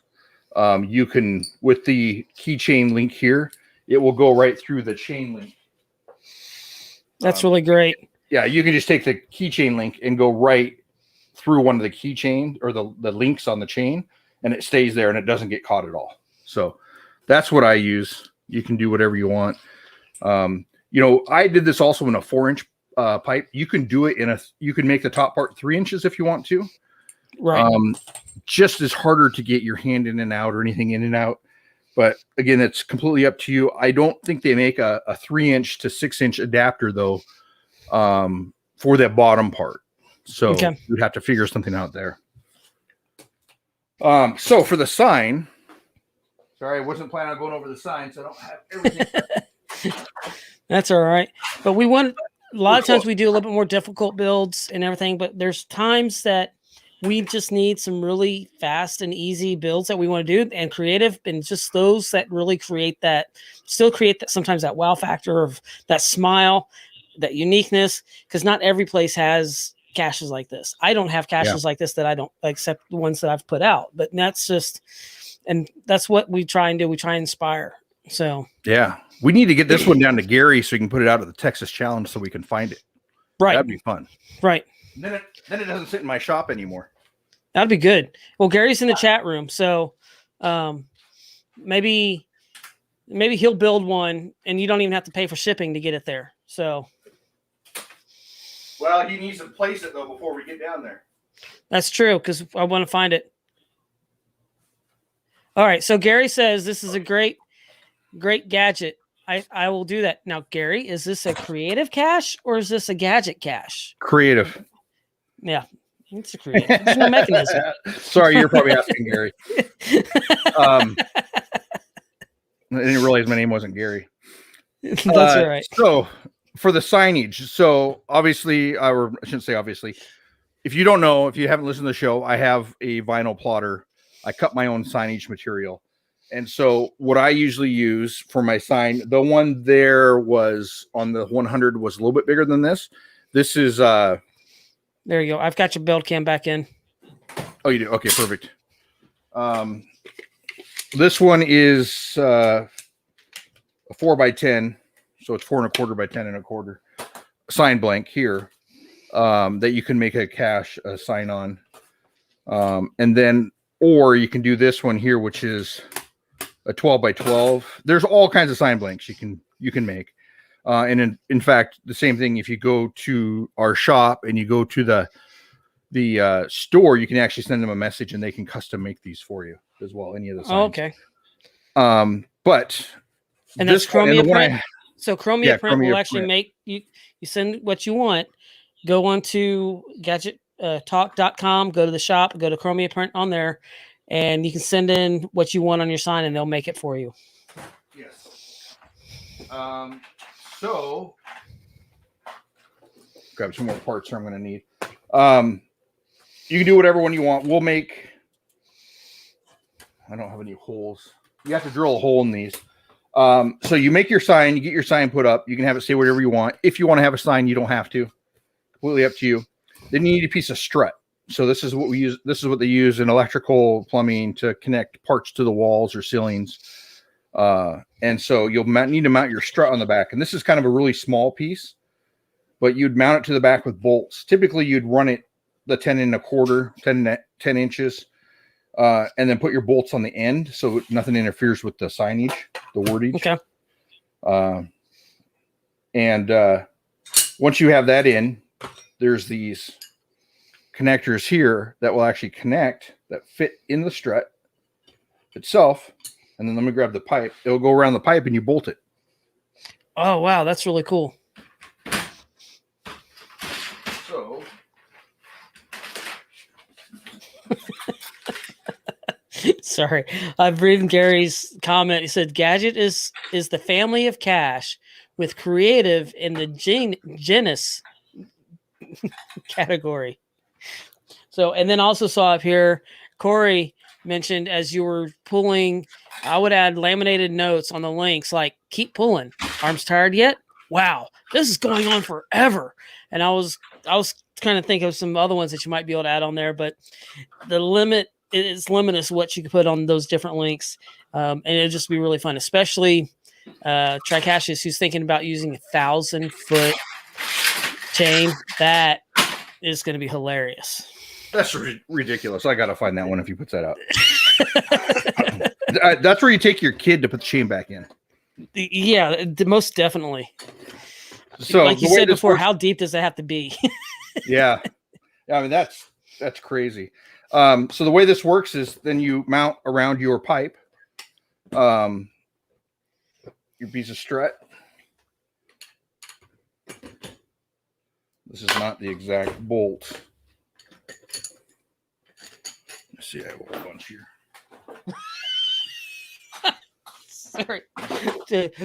You can, with the keychain link here, it will go right through the chain link. That's really great. Yeah, you can just take the keychain link and go right through one of the keychain or the links on the chain, and it stays there and it doesn't get caught at all. So that's what I use. You can do whatever you want. I did this also in a 4-inch pipe. You can do it you can make the top part 3 inches if you want to. Right. Just as harder to get your hand in and out or anything in and out. But again, it's completely up to you. I don't think they make a 3-inch to 6-inch adapter though, for that bottom part. So you'd have to figure something out there. So for the sign, sorry, I wasn't planning on going over the sign, so I don't have everything. That's all right. But a lot of times we do a little bit more difficult builds and everything, but there's times that we just need some really fast and easy builds that we want to do and creative, and just those that really create that sometimes that wow factor of that smile, that uniqueness, because not every place has caches like this. I don't have caches like this that I don't, except the ones that I've put out, but that's what we try and do. We try and inspire. So yeah, we need to get this one down to Gary so he can put it out at the Texas Challenge so we can find it. Right. That'd be fun. Right. Then it doesn't sit in my shop anymore. That'd be good. Well, Gary's in the chat room, so maybe he'll build one and you don't even have to pay for shipping to get it there. So well, he needs to place it though before we get down there. That's true, because I want to find it. All right. So Gary says this is a great gadget. I will do that. Now, Gary, is this a creative cache or is this a gadget cache? Creative. Yeah, it's a creative. There's no mechanism. Sorry, you're probably asking Gary. I didn't realize my name wasn't Gary. That's all right. So for the signage, so obviously, or I shouldn't say obviously, if you don't know, if you haven't listened to the show, I have a vinyl plotter. I cut my own signage material. And so what I usually use for my sign, the one there was on the 100 was a little bit bigger than this. This is there you go. I've got your build cam back in. Oh, you do? Okay, perfect. This one is a 4x10, so it's 4 1/4 by 10 1/4 sign blank here that you can make a cache sign on, and then or you can do this one here, which is a 12x12. There's all kinds of sign blanks you can make. And in fact, the same thing, if you go to our shop and you go to the store, you can actually send them a message and they can custom make these for you as well. Any of the signs. Oh, okay. But and that's Chromia print. So Chromia print will actually print. make you send what you want. Go on to gadgettalk.com, go to the shop, go to Chromia print on there, and you can send in what you want on your sign and they'll make it for you. Yes. So grab some more parts I'm going to need. You can do whatever one you want. We'll make, I don't have any holes. You have to drill a hole in these. So you make your sign, you get your sign put up. You can have it say whatever you want. If you want to have a sign, you don't have to. Completely up to you. Then you need a piece of strut. So this is what we use. This is what they use in electrical plumbing to connect parts to the walls or ceilings. And so you'll need to mount your strut on the back. And this is kind of a really small piece, but you'd mount it to the back with bolts. Typically you'd run it the 10 inches, and then put your bolts on the end so nothing interferes with the signage, the wordage. Okay. And once you have that in, there's these connectors here that will actually connect, that fit in the strut itself. And then let me grab the pipe. It'll go around the pipe and you bolt it. Oh, wow. That's really cool. So sorry, I'm reading Gary's comment. He said Gadget is the family of cache with creative in the genus category. So, and then also saw up here, Corey mentioned as you were pulling, I would add laminated notes on the links like, keep pulling. Arms tired yet? Wow, this is going on forever. And I was kind of thinking of some other ones that you might be able to add on there, but the limit is limitless what you can put on those different links. And it'll just be really fun, especially Tricacheus who's thinking about using 1,000-foot chain. That is going to be hilarious. That's ridiculous. I got to find that one if you put that out. That's where you take your kid to put the chain back in. Yeah, most definitely. So like you said before, how deep does it have to be? Yeah. I mean, that's crazy. So the way this works is then you mount around your pipe, your piece of strut. This is not the exact bolt. Let's see, I have a whole bunch here.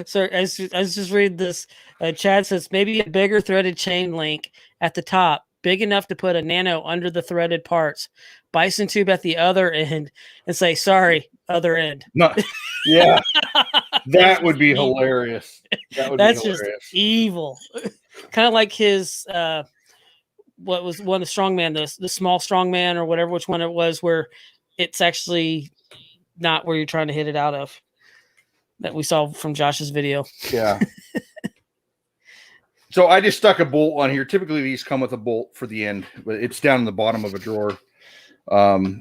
Sorry, I was just reading this. Chad says maybe a bigger threaded chain link at the top, big enough to put a nano under the threaded parts, bison tube at the other end, and say, sorry, other end. No, yeah, that would be hilarious. That's just evil. Kind of like his, what was one of the strongman, the small strongman or whatever, which one it was, where it's actually not where you're trying to hit it out of. That we saw from Josh's video. Yeah. So I just stuck a bolt on here. Typically these come with a bolt for the end, but it's down in the bottom of a drawer. But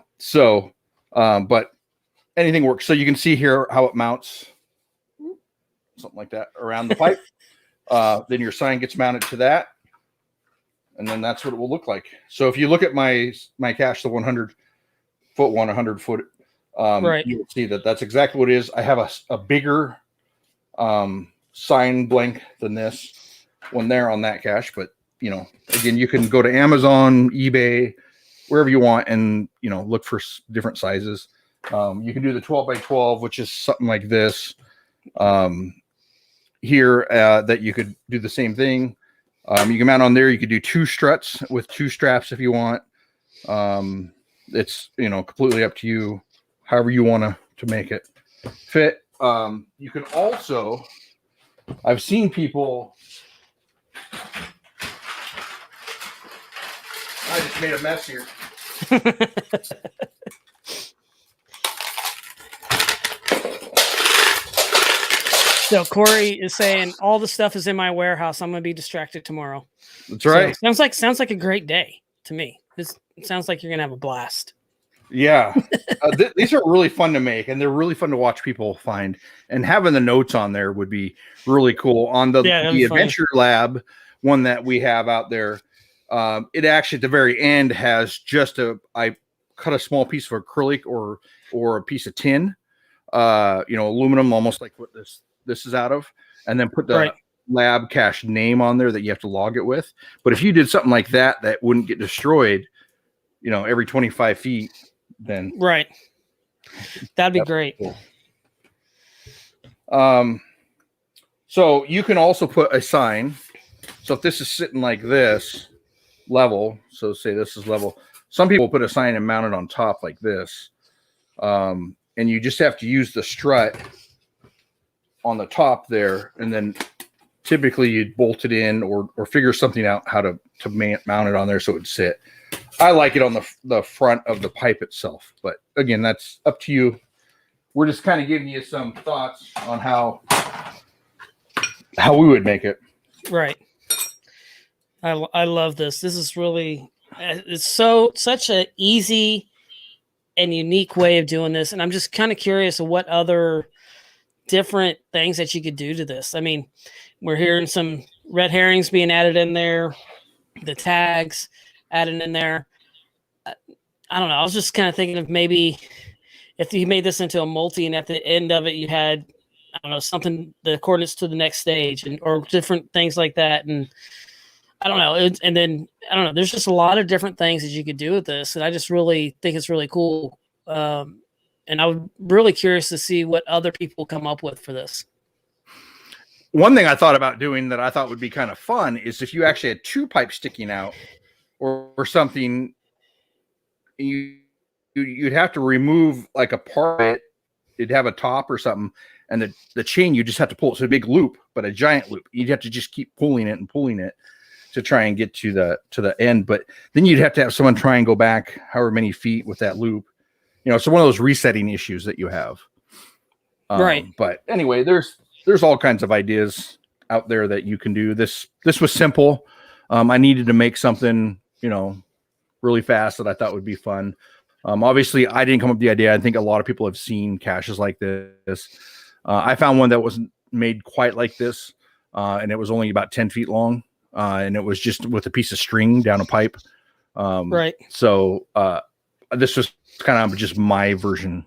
anything works. So you can see here how it mounts, something like that, around the pipe. Then your sign gets mounted to that. And then that's what it will look like. So if you look at my cache, the 100-foot, right, you will see that that's exactly what it is. I have a bigger sign blank than this one there on that cache, but again, you can go to Amazon, eBay, wherever you want, and look for different sizes. You can do the 12x12, which is something like this here, that you could do the same thing. You can mount on there. You could do 2 struts with 2 straps if you want. It's completely up to you, however you want to make it fit. You can also, I've seen people, I just made a mess here. So Corey is saying all the stuff is in my warehouse. I'm going to be distracted tomorrow. That's right. So sounds like a great day to me. It sounds like you're going to have a blast. Yeah. These are really fun to make, and they're really fun to watch people find. And having the notes on there would be really cool. On the Adventure Lab one that we have out there, it actually at the very end has just I cut a small piece of acrylic or a piece of tin, aluminum, almost like what this is out of, and then put the lab cache name on there that you have to log it with. But if you did something like that wouldn't get destroyed, every 25 feet, then that'd be great. Cool. So you can also put a sign. So if this is sitting like this level, so say this is level, some people put a sign and mount it on top like this. And you just have to use the strut on the top there, and then typically you'd bolt it in or figure something out how to mount it on there so it would sit. I like it on the front of the pipe itself, but again, that's up to you. We're just kind of giving you some thoughts on how we would make it. Right. I love this. This is really, it's such an easy and unique way of doing this. And I'm just kind of curious of what other different things that you could do to this. I mean, we're hearing some red herrings being added in there, the tags added in there. I don't know. I was just kind of thinking of maybe if you made this into a multi and at the end of it, you had, I don't know, something, the coordinates to the next stage or different things like that. And I don't know. And then, I don't know, there's just a lot of different things that you could do with this. And I just really think it's really cool. And I'm really curious to see what other people come up with for this. One thing I thought about doing that I thought would be kind of fun is if you actually had two pipes sticking out or something, you'd have to remove like a part of it. It'd have a top or something, and the chain you just have to pull. It's a big loop, but a giant loop. You'd have to just keep pulling it to try and get to the end. But then you'd have to have someone try and go back however many feet with that loop. So one of those resetting issues that you have. Right. But anyway, there's all kinds of ideas out there that you can do. This was simple. I needed to make something, really fast that I thought would be fun. Obviously I didn't come up with the idea. I think a lot of people have seen caches like this. I found one that wasn't made quite like this. And it was only about 10 feet long. And it was just with a piece of string down a pipe. Right. So, this was kind of just my version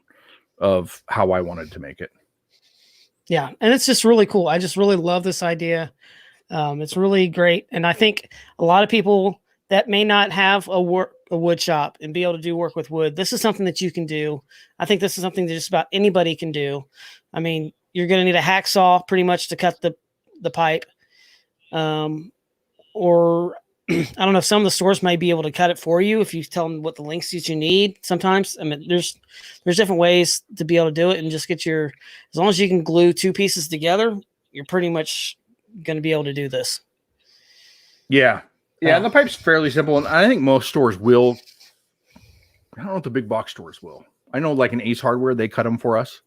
of how I wanted to make it. Yeah. And it's just really cool. I just really love this idea. It's really great. And I think a lot of people that may not have a wood shop and be able to do work with wood, this is something that you can do. I think this is something that just about anybody can do. I mean, you're going to need a hacksaw pretty much to cut the pipe. Or I don't know if some of the stores might be able to cut it for you if you tell them what the lengths that you need. Sometimes, I mean, there's different ways to be able to do it and just get as long as you can glue two pieces together, you're pretty much going to be able to do this. Yeah. Yeah. And the pipe's fairly simple. And I think most stores will. I don't know if the big box stores will. I know like an Ace Hardware, they cut them for us.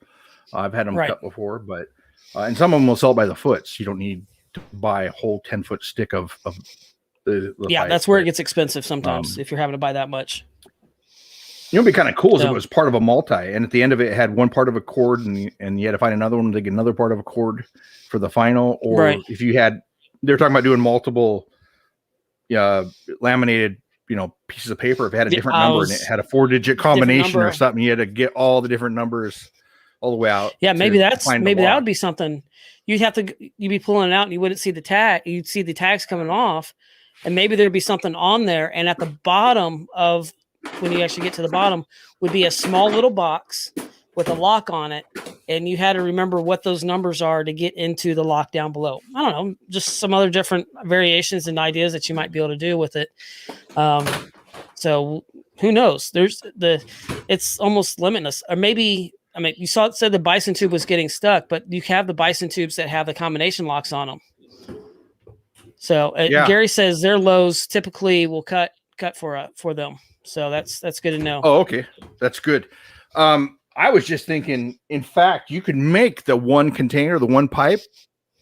I've had them cut before, but, and some of them will sell by the foot. So you don't need to buy a whole 10-foot stick of the pipe. That's where it gets expensive sometimes if you're having to buy that much. It'd be kind of cool if it was part of a multi, and at the end of it had one part of a cord, and you had to find another one to get another part of a cord for the final. Or if you had, they're talking about doing multiple laminated, pieces of paper. If it had a different number and it had a 4-digit combination or something, you had to get all the different numbers all the way out. Yeah, maybe that would be something. You'd be pulling it out and you wouldn't see the tag. You'd see the tags coming off, and maybe there'd be something on there. And at the bottom of, when you actually get to the bottom, would be a small little box with a lock on it. And you had to remember what those numbers are to get into the lock down below. I don't know, just some other different variations and ideas that you might be able to do with it. So who knows? It's almost limitless. Or maybe, I mean, you said the bison tube was getting stuck, but you have the bison tubes that have the combination locks on them. So Gary says their lows typically will cut for them. So that's good to know. Oh, okay. That's good. I was just thinking, in fact, you could make the one container, the one pipe,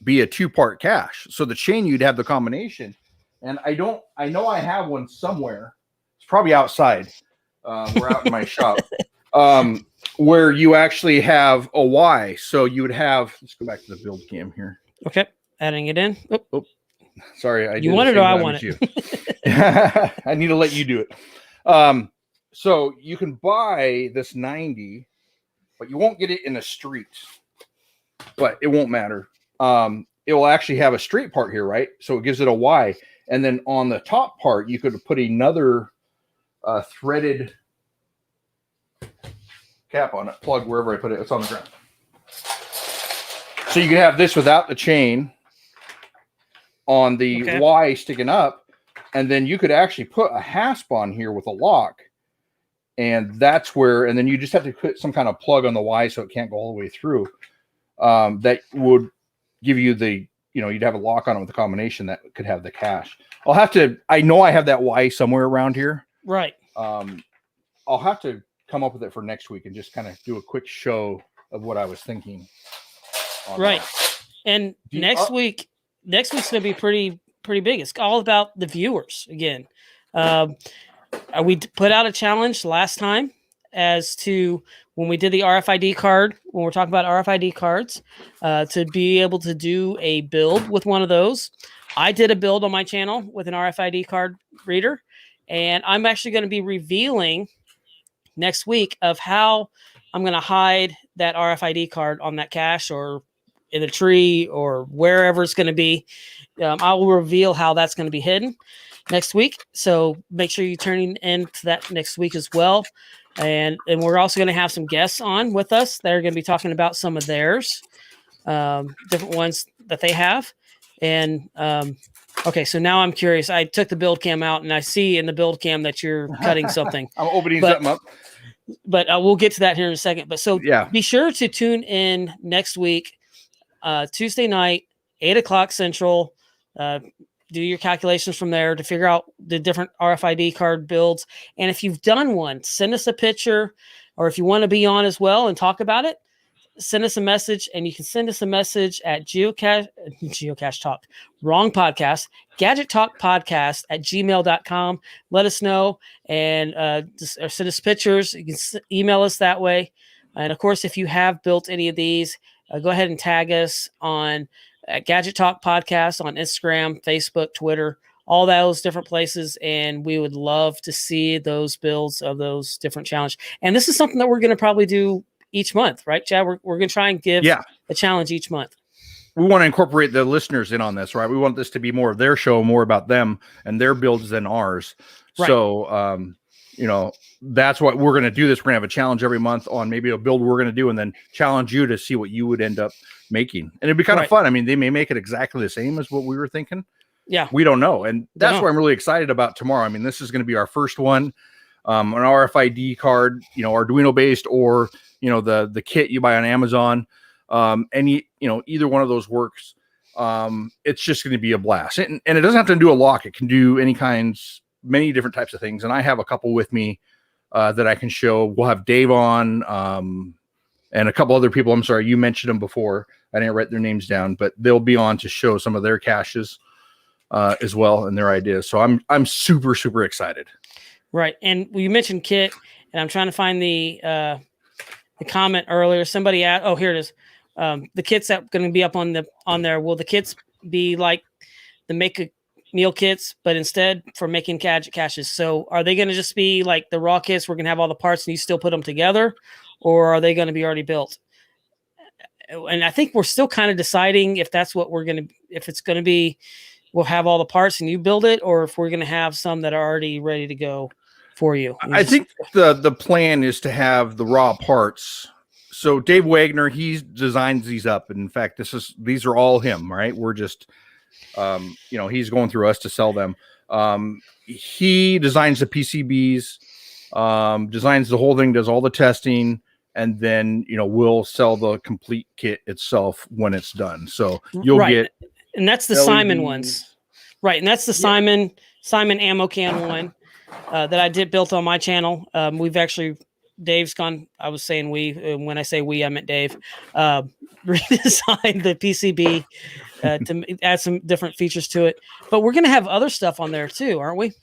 be a 2-part cache. So the chain, you'd have the combination. And I know I have one somewhere. It's probably outside. We're out in my shop. Where you actually have a Y. So you would have, let's go back to the build cam here. Okay. Adding it in. Oh. Sorry. You want it or I want it? You. I need to let you do it. So you can buy this 90, but you won't get it in the street, but it won't matter. It will actually have a straight part here, right? So it gives it a Y. And then on the top part, you could put another threaded cap on it, plug wherever I put it. It's on the ground. So you can have this without the chain on the Y sticking up, and then you could actually put a hasp on here with a lock, and that's where, and then you just have to put some kind of plug on the Y so it can't go all the way through. That would give you the, you'd have a lock on it with a combination that could have the cache. I know I have that Y somewhere around here. Right. I'll have to come up with it for next week and just kind of do a quick show of what I was thinking. Right. And next week's going to be pretty big. It's all about the viewers again. We put out a challenge last time as to when we did the RFID card, when we're talking about RFID cards, to be able to do a build with one of those. I did a build on my channel with an RFID card reader, and I'm actually going to be revealing next week of how I'm going to hide that RFID card on that cache or in a tree or wherever it's going to be. I will reveal how that's going to be hidden next week. So make sure you turn into that next week as well. And we're also going to have some guests on with us that are going to be talking about some of theirs, different ones that they have. And okay, so now I'm curious. I took the build cam out, and I see in the build cam that you're cutting something. I'm opening something up. But we'll get to that here in a second. But so be sure to tune in next week, Tuesday night, 8:00 Central. Do your calculations from there to figure out the different RFID card builds. And if you've done one, send us a picture, or if you want to be on as well and talk about it, send us a message. And you can send us a message at Geocache Talk, wrong podcast, Gadget Talk Podcast at gmail.com. Let us know and or send us pictures. You can email us that way. And of course, if you have built any of these, go ahead and tag us on Gadget Talk Podcast on Instagram, Facebook, Twitter, all those different places. And we would love to see those builds of those different challenges. And this is something that we're going to probably do each month, right, Chad? We're going to try and give a challenge each month. We want to incorporate the listeners in on this, right? We want this to be more of their show, more about them and their builds than ours. Right. So, that's what we're going to do. We're going to have a challenge every month on maybe a build we're going to do, and then challenge you to see what you would end up making. And it'd be kind of fun. I mean, they may make it exactly the same as what we were thinking. Yeah. We don't know. And that's what I'm really excited about tomorrow. I mean, this is going to be our first one, an RFID card, Arduino based, or, the kit you buy on Amazon. Either one of those works. It's just going to be a blast. And it doesn't have to do a lock. It can do many different types of things. And I have a couple with me that I can show. We'll have Dave on, and a couple other people. I'm sorry, you mentioned them before. I didn't write their names down, but they'll be on to show some of their caches as well and their ideas. So I'm super, super excited. Right. And you mentioned kit, and I'm trying to find the comment earlier. Somebody asked, oh, here it is. The kits that are going to be up on there. Will the kits be like the make a meal kits, but instead for making gadget caches? So are they going to just be like the raw kits? We're going to have all the parts and you still put them together, or are they going to be already built? And I think we're still kind of deciding if that's what if it's going to be, we'll have all the parts and you build it, or if we're going to have some that are already ready to go for you. I think the plan is to have the raw parts. So Dave Wagner, he designs these up. And in fact, these are all him, right? We're just, he's going through us to sell them. He designs the PCBs, designs the whole thing, does all the testing, and then, we'll sell the complete kit itself when it's done. So you'll get, and that's the LEDs. Simon ones, right? And that's the Simon ammo can one that I built on my channel. We've actually, Dave's gone. I was saying we, when I say we, I meant Dave. Redesigned the PCB to add some different features to it. But we're going to have other stuff on there too, aren't we?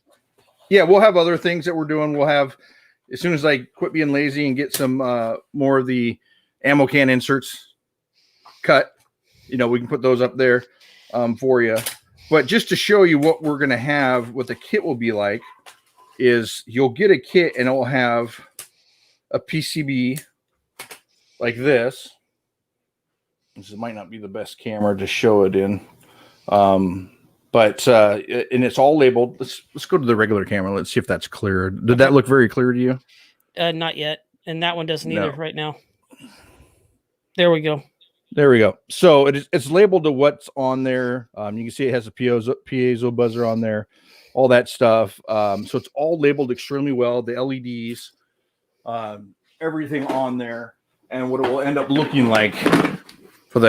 Yeah, we'll have other things that we're doing. We'll have, as soon as I quit being lazy and get some more of the ammo can inserts cut, we can put those up there for you. But just to show you what we're going to have, what the kit will be like, is you'll get a kit and it will have a PCB like this. This might not be the best camera to show it in. But and it's all labeled. Let's go to the regular camera. Let's see if that's clear. Did that look very clear to you? Not yet. And that one doesn't either right now. There we go. There we go. So it's labeled to what's on there. You can see it has a piezo buzzer on there, all that stuff. So it's all labeled extremely well. The LEDs, everything on there, and what it will end up looking like for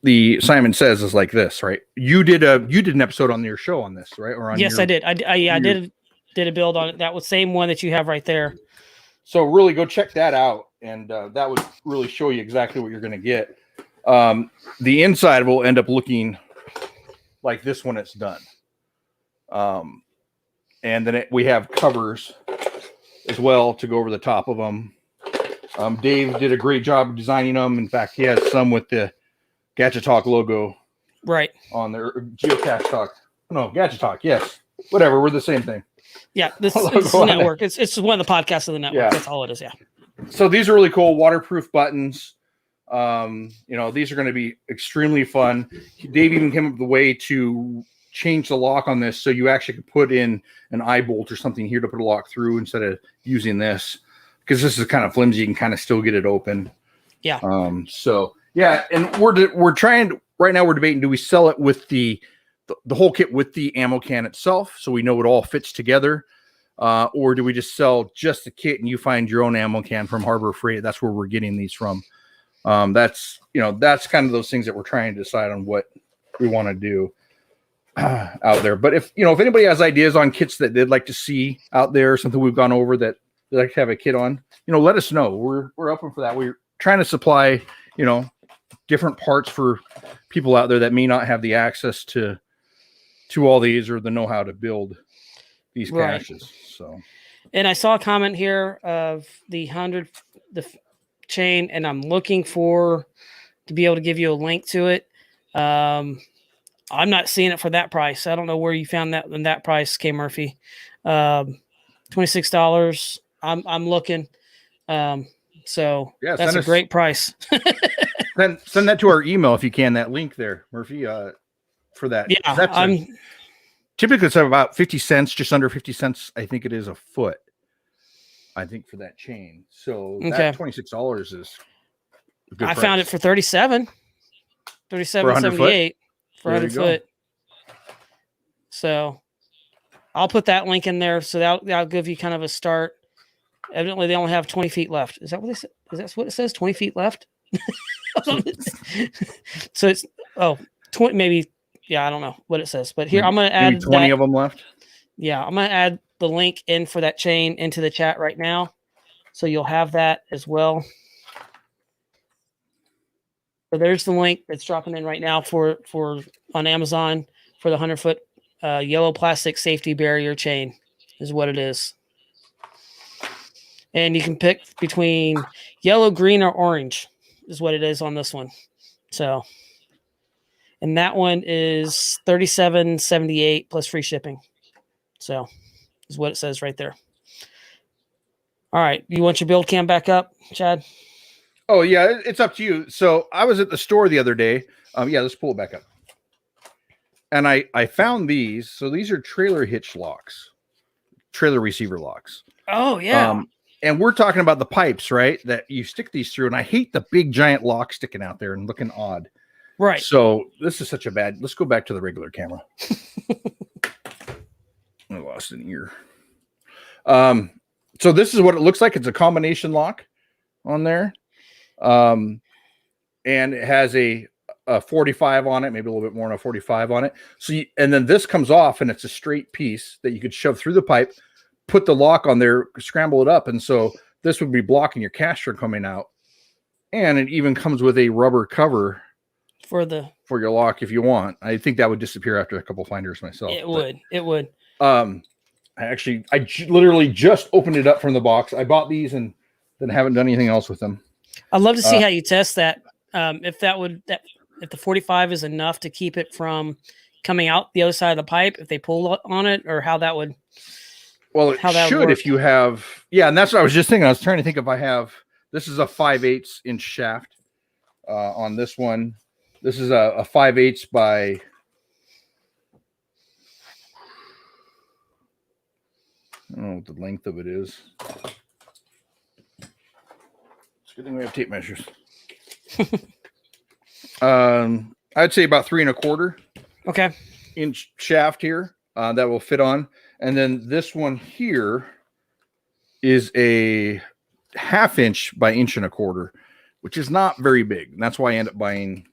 the Simon Says is like this, right? You did an episode on your show on this, right? Or on yes, I did. I did a build on it. That was the same one that you have right there. So really go check that out, and that would really show you exactly what you're going to get. The inside will end up looking like this when it's done. And then we have covers as well to go over the top of them. Dave did a great job of designing them. In fact, he has some with the Gadget Talk logo right on there. Geocache Talk. No, Gadget Talk. Yes. Whatever. We're the same thing. Yeah. It's the network. It's one of the podcasts of the network. Yeah. That's all it is. Yeah. So these are really cool waterproof buttons. These are going to be extremely fun. Dave even came up with a way to change the lock on this so you actually could put in an eye bolt or something here to put a lock through instead of using this, because this is kind of flimsy. You can kind of still get it open. Yeah. So yeah, and we're trying right now. We're debating: do we sell it with the whole kit with the ammo can itself, so we know it all fits together, or do we just sell just the kit and you find your own ammo can from Harbor Freight? That's where we're getting these from. That's kind of those things that we're trying to decide on what we want to do out there. But if anybody has ideas on kits that they'd like to see out there, something we've gone over that they'd like to have a kit on, let us know. We're open for that. We're trying to supply, different parts for people out there that may not have the access to all these or the know-how to build these caches. So, and I saw a comment here of the chain, and I'm looking to be able to give you a link to it. I'm not seeing it for that price. I don't know where you found that in that price, K Murphy. $26. I'm looking. So yeah, that's a great price. Send that to our email if you can. That link there, Murphy, for that. Yeah, typically it's about 50 cents, just under 50 cents. I think it is a foot. I think for that chain. So that $26 is a good price. Found it for $37.78 for 100 foot. So I'll put that link in there. So that'll give you kind of a start. Evidently they only have 20 feet left. Is that what they said? Is that what it says? 20 feet left? So it's 20 maybe. Yeah, I don't know what it says, but here I'm going to add 20 of them left. Yeah, I'm going to add the link in for that chain into the chat right now, so you'll have that as well. So there's the link that's dropping in right now for on Amazon for the 100-foot yellow plastic safety barrier chain is what it is. And you can pick between yellow, green, or orange is what it is on this one. So, and that one is $37.78 plus free shipping. So is what it says right there. All right. You want your build cam back up, Chad? Oh, yeah. It's up to you. So I was at the store the other day. Let's pull it back up. And I found these. So these are trailer hitch locks, trailer receiver locks. Oh, yeah. And we're talking about the pipes, right? That you stick these through. And I hate the big giant lock sticking out there and looking odd. Right. So this is such a bad. Let's go back to the regular camera. I lost an ear. So this is what it looks like. It's a combination lock on there. And it has a 45 on it, maybe a little bit more than a 45 on it. So and then this comes off and it's a straight piece that you could shove through the pipe, put the lock on there, scramble it up. And so this would be blocking your cache from coming out. And it even comes with a rubber cover for your lock if you want. I think that would disappear after a couple finders myself. It would. literally just opened it up from the box. I bought these and then haven't done anything else with them. I'd love to see how you test that. If the 45 is enough to keep it from coming out the other side of the pipe, if they pull on it, or how that would. Well, it should if you have, and that's what I was just thinking. I was trying to think if I have. This is a 5/8 inch shaft on this one. This is a 5/8 by. I don't know what the length of it is. It's a good thing we have tape measures. I'd say about 3 1/4 inch shaft here that will fit on. And then this one here is a 1/2 inch by 1 1/4 inch, which is not very big. And that's why I end up buying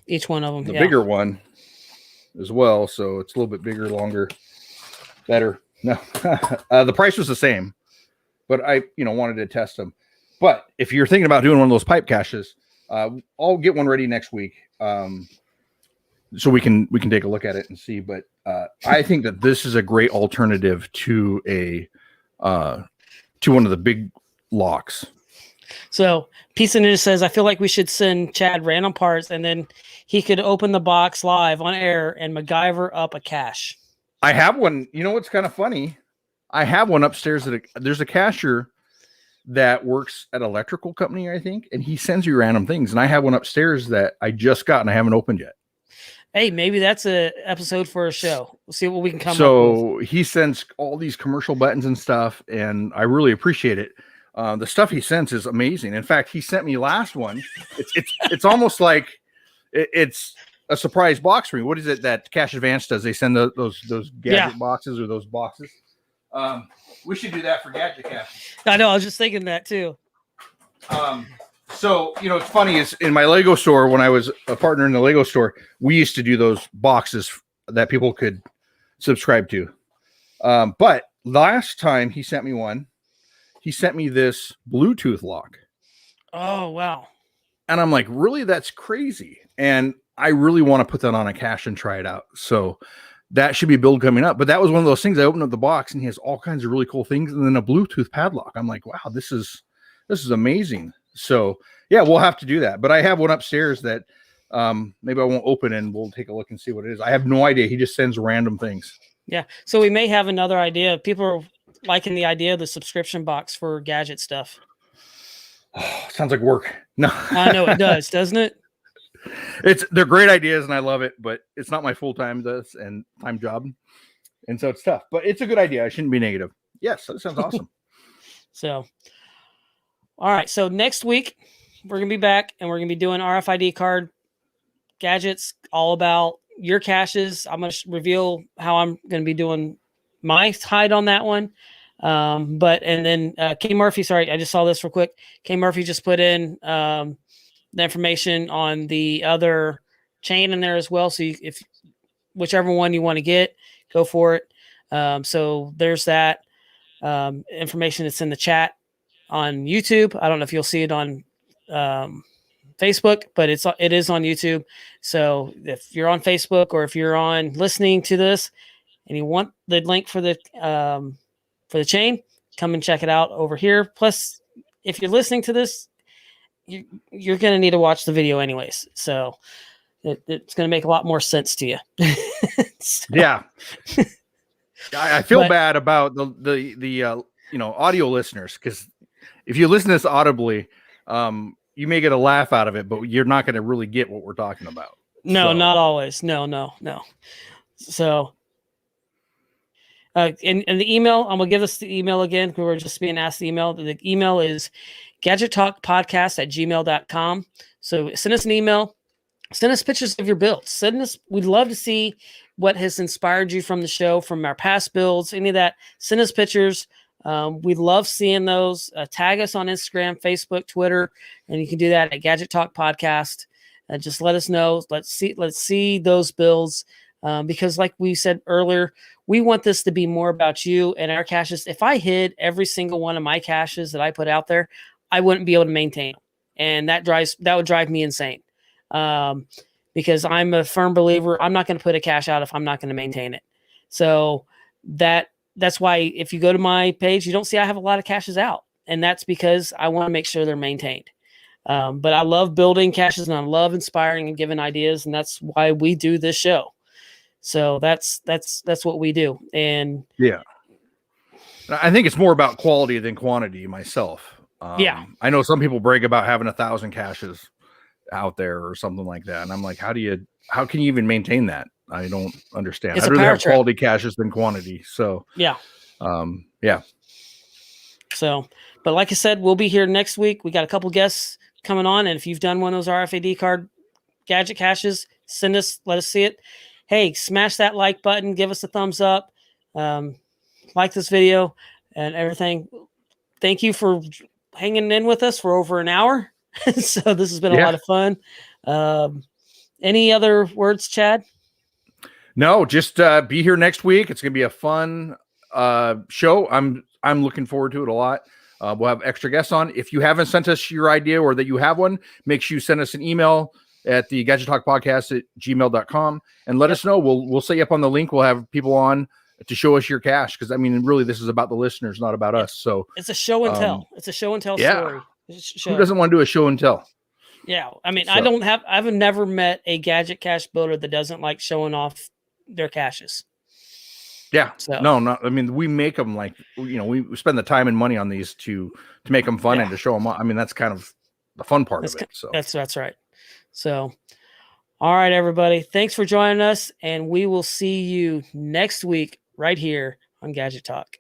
each one of them, the bigger one as well. So it's a little bit bigger, longer, better. No, the price was the same, but I, wanted to test them. But if you're thinking about doing one of those pipe caches, I'll get one ready next week. So we can take a look at it and see. But I think that this is a great alternative to to one of the big locks. So Pizza Ninja says, I feel like we should send Chad random parts and then he could open the box live on air and MacGyver up a cache. I have one. You know what's kind of funny? I have one upstairs there's a cacher that works at an electrical company, I think, and he sends you random things. And I have one upstairs that I just got and I haven't opened yet. Hey, maybe that's an episode for a show. We'll see what we can come up with. So he sends all these commercial buttons and stuff, and I really appreciate it. The stuff he sends is amazing. In fact, he sent me last one. It's almost like it's a surprise box for me. What is it that Cache Advance does? They send those gadget boxes or those boxes. We should do that for Gadget Cache. I know. I was just thinking that too. So, it's funny is in my Lego store, when I was a partner in the Lego store, we used to do those boxes that people could subscribe to. But last time he sent me one, he sent me this Bluetooth lock. Oh, wow. And I'm like, really? That's crazy. And I really want to put that on a cache and try it out. So that should be a build coming up. But that was one of those things. I opened up the box and he has all kinds of really cool things. And then a Bluetooth padlock. I'm like, wow, this is amazing. So yeah, we'll have to do that. But I have one upstairs that maybe I won't open and we'll take a look and see what it is. I have no idea. He just sends random things. Yeah. So we may have another idea. People are liking the idea of the subscription box for gadget stuff. Oh, sounds like work. No, I know it does, doesn't it? They're great ideas and I love it, but it's not my full-time time job. And so it's tough, but it's a good idea. I shouldn't be negative. Yes, that sounds awesome. So, all right. So next week we're going to be back and we're going to be doing RFID card gadgets, all about your caches. I'm going to reveal how I'm going to be doing my hide on that one. And then K Murphy, sorry, I just saw this real quick. K Murphy just put in the information on the other chain in there as well. So if whichever one you want to get, go for it. So there's that information that's in the chat on YouTube. I don't know if you'll see it on Facebook, but it is on YouTube. So if you're on Facebook or if you're on listening to this and you want the link for the chain, come and check it out over here. Plus, if you're listening to this, you're going to need to watch the video anyways. So it's going to make a lot more sense to you. So, yeah. I feel bad about the audio listeners, because if you listen to this audibly, you may get a laugh out of it, but you're not going to really get what we're talking about. No, not always. No. So, and the email, I'm going to give us the email again, because we're just being asked the email. The email is gadgettalkpodcast@gmail.com. So send us an email. Send us pictures of your builds. We'd love to see what has inspired you from the show, from our past builds, any of that. Send us pictures. We love seeing those. Tag us on Instagram, Facebook, Twitter, and you can do that at Gadget Talk Podcast. Just let us know. Let's see those builds, because like we said earlier, we want this to be more about you and our caches. If I hid every single one of my caches that I put out there, I wouldn't be able to maintain them, and that would drive me insane. Because I'm a firm believer, I'm not going to put a cache out if I'm not going to maintain it. So that that's why if you go to my page, you don't see I have a lot of caches out, and that's because I want to make sure they're maintained. But I love building caches, and I love inspiring and giving ideas, and that's why we do this show. So that's what we do. And yeah, I think it's more about quality than quantity myself. Yeah. I know some people brag about having 1,000 caches out there or something like that, and I'm like, how can you even maintain that? I don't understand. It's I'd a rather power have trip. quality caches than quantity. So Yeah. Yeah. So, but like I said, we'll be here next week. We got a couple guests coming on, and if you've done one of those RFID card gadget caches, let us see it. Hey, smash that like button, give us a thumbs up, like this video and everything. Thank you for hanging in with us for over an hour. So this has been a lot of fun. Any other words, Chad? No, just be here next week. It's gonna be a fun show. I'm looking forward to it a lot. We'll have extra guests on. If you haven't sent us your idea or that you have one, make sure you send us an email at the Gadget Talk Podcast at gmail.com and let us know. We'll set you up on the link. We'll have people on to show us your cache, because I mean, really, this is about the listeners, not about us. So it's a show and tell. It's a show and tell story. Who doesn't want to do a show and tell? Yeah, I mean, I've never met a gadget cache builder that doesn't like showing off their caches. Yeah, so. No, I mean, we make them like, we spend the time and money on these to make them fun and to show them. I mean, that's kind of the fun part of it. So that's right. So, all right, everybody, thanks for joining us, and we will see you next week right here on Gadget Talk.